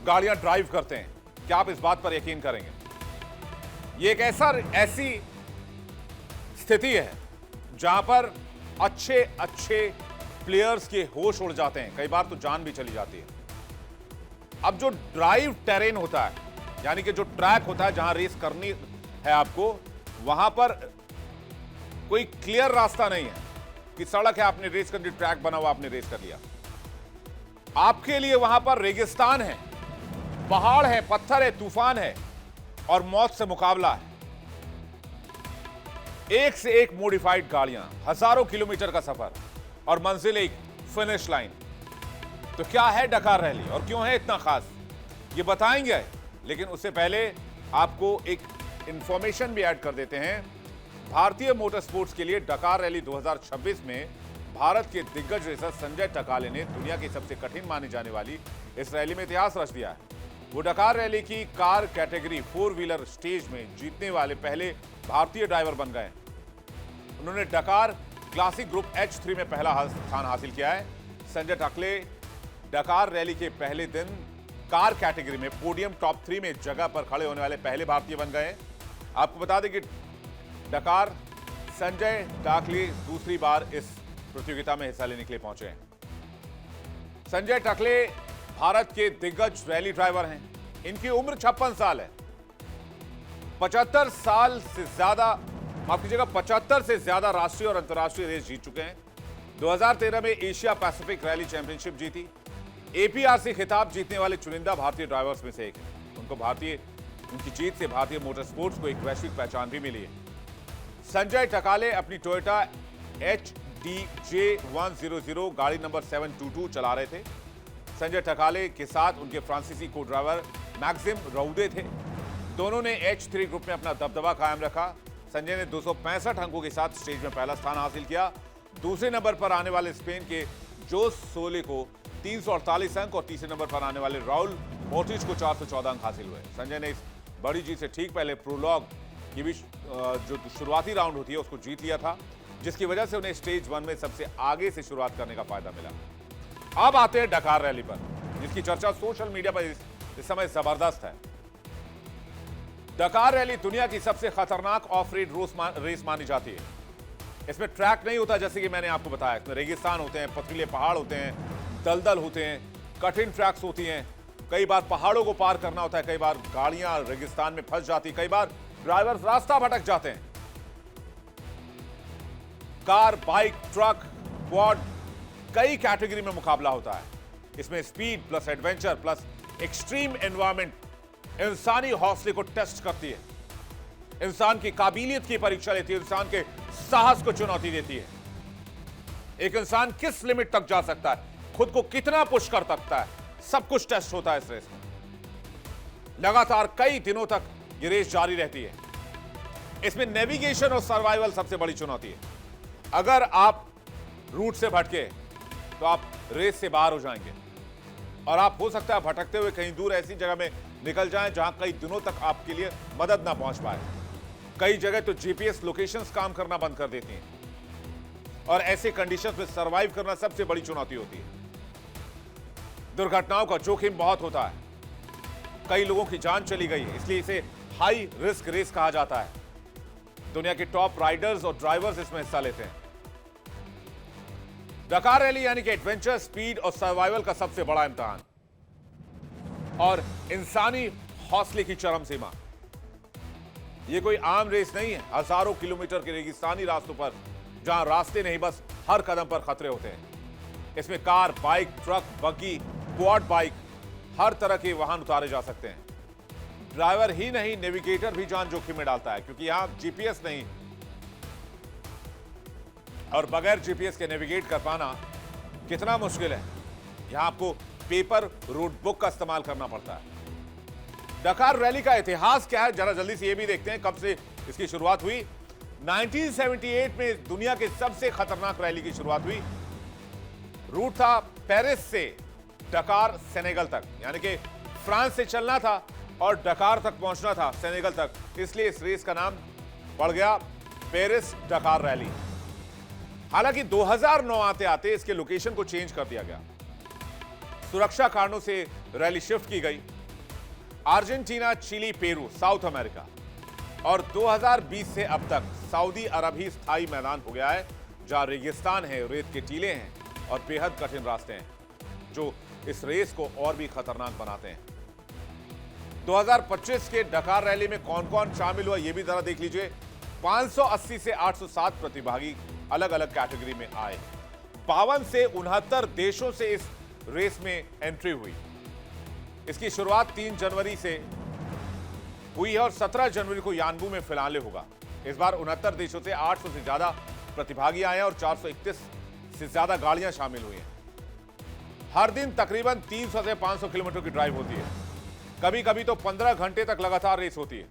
गाड़ियां ड्राइव करते हैं। क्या आप इस बात पर यकीन करेंगे? यह एक ऐसी स्थिति है जहां पर अच्छे अच्छे प्लेयर्स के होश उड़ जाते हैं, कई बार तो जान भी चली जाती है। अब जो ड्राइव टेरेन होता है, यानी कि जो ट्रैक होता है जहां रेस करनी है आपको, वहां पर कोई क्लियर रास्ता नहीं है कि सड़क है, आपने रेस कर ली, ट्रैक बना हुआ, आपने रेस कर लिया। आपके लिए वहां पर रेगिस्तान है, पहाड़ है, पत्थर है, तूफान है और मौत से मुकाबला है। एक से एक मॉडिफाइड गाड़ियां, हजारों किलोमीटर का सफर और मंजिल एक फिनिश लाइन। तो क्या है डकार रैली और क्यों है इतना खास, ये बताएंगे, लेकिन उससे पहले आपको एक इंफॉर्मेशन भी ऐड कर देते हैं। भारतीय मोटर स्पोर्ट्स के लिए डकार रैली 2026 में भारत के दिग्गज रेसर संजय टकाले ने दुनिया की सबसे कठिन मानी जाने वाली इस रैली में इतिहास रच दिया है। वो डकार रैली की कार कैटेगरी 4 व्हीलर स्टेज में जीतने वाले पहले भारतीय ड्राइवर बन गए। उन्होंने डकार क्लासिक ग्रुप H3 में पहला स्थान हासिल किया है। संजय टकले डकार रैली के पहले दिन कार कैटेगरी में पोडियम टॉप 3 में जगह पर खड़े होने वाले पहले भारतीय बन गए। आपको बता दें कि डकार संजय टकले दूसरी बार इस प्रतियोगिता में हिस्सा लेने के लिए पहुंचे हैं। संजय टकले भारत के दिग्गज रैली ड्राइवर हैं। इनकी उम्र 56 साल है। 75 साल से ज्यादा, माफ कीजिएगा, 75 से ज्यादा राष्ट्रीय और अंतर्राष्ट्रीय रेस जीत चुके हैं। 2013 में एशिया पैसिफिक रैली चैंपियनशिप जीती। एपीआरसी खिताब जीतने वाले चुनिंदा भारतीय ड्राइवर्स में से एक है। उनकी जीत से भारतीय मोटर स्पोर्ट्स को एक वैश्विक पहचान भी मिली है। संजय टकाले अपनी टोयोटा HDJ100 गाड़ी नंबर 722 चला रहे थे। संजय टकाले के साथ उनके फ्रांसीसी को ड्राइवर मैक्सिम राउडे थे। दोनों ने H3 ग्रुप में अपना दबदबा कायम रखा संजय ने 265 अंकों के साथ स्टेज में पहला स्थान हासिल किया। दूसरे नंबर पर आने वाले स्पेन के जोस सोले को 348 अंक और तीसरे नंबर पर आने वाले राउल मोटिज को 414 अंक हासिल हुए। संजय ने इस बड़ी जीत से ठीक पहले प्रोलॉग की भी जो शुरुआती राउंड होती है उसको जीत लिया था, जिसकी वजह से उन्हें स्टेज 1 में सबसे आगे से शुरुआत करने का फायदा मिला। अब आते हैं डकार रैली पर, जिसकी चर्चा सोशल मीडिया पर इस समय जबरदस्त है। डकार रैली दुनिया की सबसे खतरनाक ऑफ रोड रेस मानी जाती है। इसमें ट्रैक नहीं होता, जैसे कि मैंने आपको बताया। इसमें रेगिस्तान होते हैं, पथरीले पहाड़ होते हैं, दलदल होते हैं, कठिन ट्रैक्स होती हैं। कई बार पहाड़ों को पार करना होता है, कई बार गाड़ियां रेगिस्तान में फंस जाती, कई बार ड्राइवर रास्ता भटक जाते हैं। कार, बाइक, ट्रक, क्वाड, कई कैटेगरी में मुकाबला होता है। इसमें speed plus adventure plus extreme environment इंसानी हौसले को टेस्ट करती है, इंसान की काबिलियत की परीक्षा लेती है, इंसान के साहस को चुनौती देती है। एक इंसान किस लिमिट तक जा सकता है, खुद को कितना पुश कर सकता है, सब कुछ टेस्ट होता है इस रेस में। लगातार कई दिनों तक ये रेस जारी रहती है। इसमें नेविगेशन और सर्वाइवल सबसे बड़ी चुनौती है। अगर आप रूट से भटके तो आप रेस से बाहर हो जाएंगे और आप हो सकता है भटकते हुए कहीं दूर ऐसी जगह में निकल जाएं जहां कई दिनों तक आपके लिए मदद ना पहुंच पाए। कई जगह तो जीपीएस लोकेशंस काम करना बंद कर देती हैं और ऐसे कंडीशंस में सरवाइव करना सबसे बड़ी चुनौती होती है। दुर्घटनाओं का जोखिम बहुत होता है, कई लोगों की जान चली गई है, इसलिए इसे हाई रिस्क रेस कहा जाता है। दुनिया के टॉप राइडर्स और ड्राइवर्स इसमें हिस्सा लेते हैं। डकार रैली यानी कि एडवेंचर, स्पीड और सर्वाइवल का सबसे बड़ा इम्तिहान और इंसानी हौसले की चरम सीमा। यह कोई आम रेस नहीं है। हजारों किलोमीटर के रेगिस्तानी रास्तों पर, जहां रास्ते नहीं बस हर कदम पर खतरे होते हैं। इसमें कार, बाइक, ट्रक, बग्गी, क्वाड बाइक, हर तरह के वाहन उतारे जा सकते हैं। ड्राइवर ही नहीं, नेविगेटर भी जान जोखिम में डालता है, क्योंकि यहां जीपीएस नहीं और बगैर जीपीएस के नेविगेट कर पाना कितना मुश्किल है। यहां आपको पेपर रूट बुक का इस्तेमाल करना पड़ता है। डकार रैली का इतिहास क्या है, जरा जल्दी से ये भी देखते हैं। कब से इसकी शुरुआत हुई? 1978 में दुनिया के सबसे खतरनाक रैली की शुरुआत हुई। रूट था पेरिस से डकार सेनेगल तक, यानी कि फ्रांस से चलना था और डकार तक पहुंचना था, सेनेगल तक। इसलिए इस रेस का नाम पड़ गया पेरिस डकार रैली। हालांकि 2009 आते आते इसके लोकेशन को चेंज कर दिया गया। सुरक्षा कारणों से रैली शिफ्ट की गई। Argentina, Chile, Peru, South America और 2020 से अब तक सऊदी अरब ही स्थायी मैदान हो गया है, जहां रेगिस्तान है, रेत के टीले हैं और बेहद कठिन रास्ते हैं, जो इस रेस को और भी खतरनाक बनाते हैं। 2025 के डकार रैली में कौन कौन शामिल हुआ, यह भी जरा देख लीजिए। 580 से 807 प्रतिभागी अलग अलग कैटेगरी में आए। 52 से 69 देशों से इस रेस में एंट्री हुई। इसकी शुरुआत 3 जनवरी से हुई है और 17 जनवरी को यानबू में फिनाले होगा। इस बार 69 देशों से 800 से ज्यादा प्रतिभागी आए हैं और 431 से ज्यादा गाड़ियां शामिल हुई हैं। हर दिन तकरीबन 300 से 500 किलोमीटर की ड्राइव होती है। कभी कभी तो 15 घंटे तक लगातार रेस होती है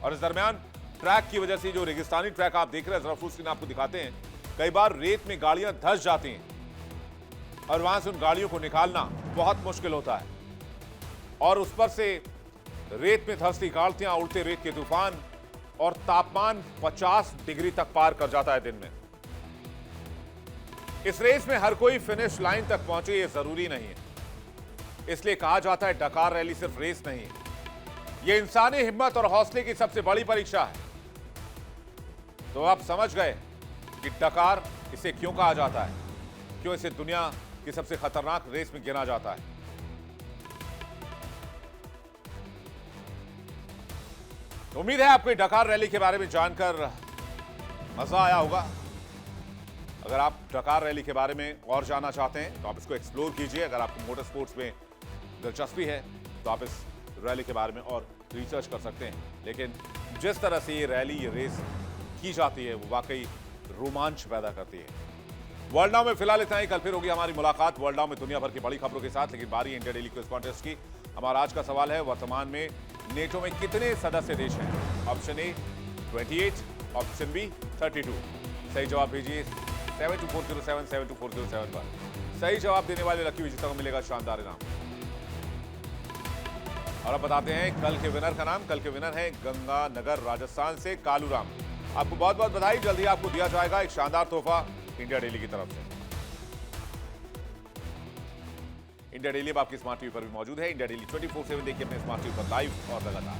और इस दरमियान ट्रैक की वजह से, जो रेगिस्तानी ट्रैक आप देख रहे हैं, जरा फुल स्क्रीन आपको दिखाते हैं, कई बार रेत में गाड़ियां धंस जाती हैं और वहां से उन गाड़ियों को निकालना बहुत मुश्किल होता है। और उस पर से रेत में धंसती गाड़ियां, उड़ते रेत के तूफान और तापमान 50 डिग्री तक पार कर जाता है दिन में। इस रेस में हर कोई फिनिश लाइन तक पहुंचे, यह जरूरी नहीं है। इसलिए कहा जाता है डकार रैली सिर्फ रेस नहीं है, यह इंसानी हिम्मत और हौसले की सबसे बड़ी परीक्षा है। तो आप समझ गए कि डकार इसे क्यों कहा जाता है, क्यों इसे दुनिया की सबसे खतरनाक रेस में गिना जाता है। उम्मीद है आपको डकार रैली के बारे में जानकर मजा आया होगा। अगर आप डकार रैली के बारे में और जानना चाहते हैं तो आप इसको एक्सप्लोर कीजिए। अगर आपको मोटर स्पोर्ट्स में दिलचस्पी है तो आप इस रैली के बारे में और रिसर्च कर सकते हैं। लेकिन जिस तरह से ये रैली, ये रेस की जाती है, वो वाकई रोमांच पैदा करती है। वर्ल्ड नाउ में फिलहाल इतना ही। कल फिर होगी हमारी मुलाकात वर्ल्ड नाउ में दुनिया भर की बड़ी खबरों के साथ। लेकिन बारी इंडिया डेली क्विज कॉन्टेस्ट की। हमारा आज का सवाल है, वर्तमान में नेटो में कितने सदस्य देश हैं? Option A 28, option B 32। सही जवाब भेजिए 724077 724071 पर। सही जवाब देने वाले लकी विजेता को मिलेगा शानदार इनाम। और अब बताते हैं कल के विनर का नाम। कल के विनर है गंगानगर राजस्थान से कालूराम। आपको बहुत बहुत बधाई। जल्दी आपको दिया जाएगा एक शानदार तोहफा इंडिया डेली की तरफ से। इंडिया डेली अब आपकी स्मार्ट टीवी पर भी मौजूद है। इंडिया डेली 24/7 देखिए अपने स्मार्ट टीवी पर लाइव और लगातार।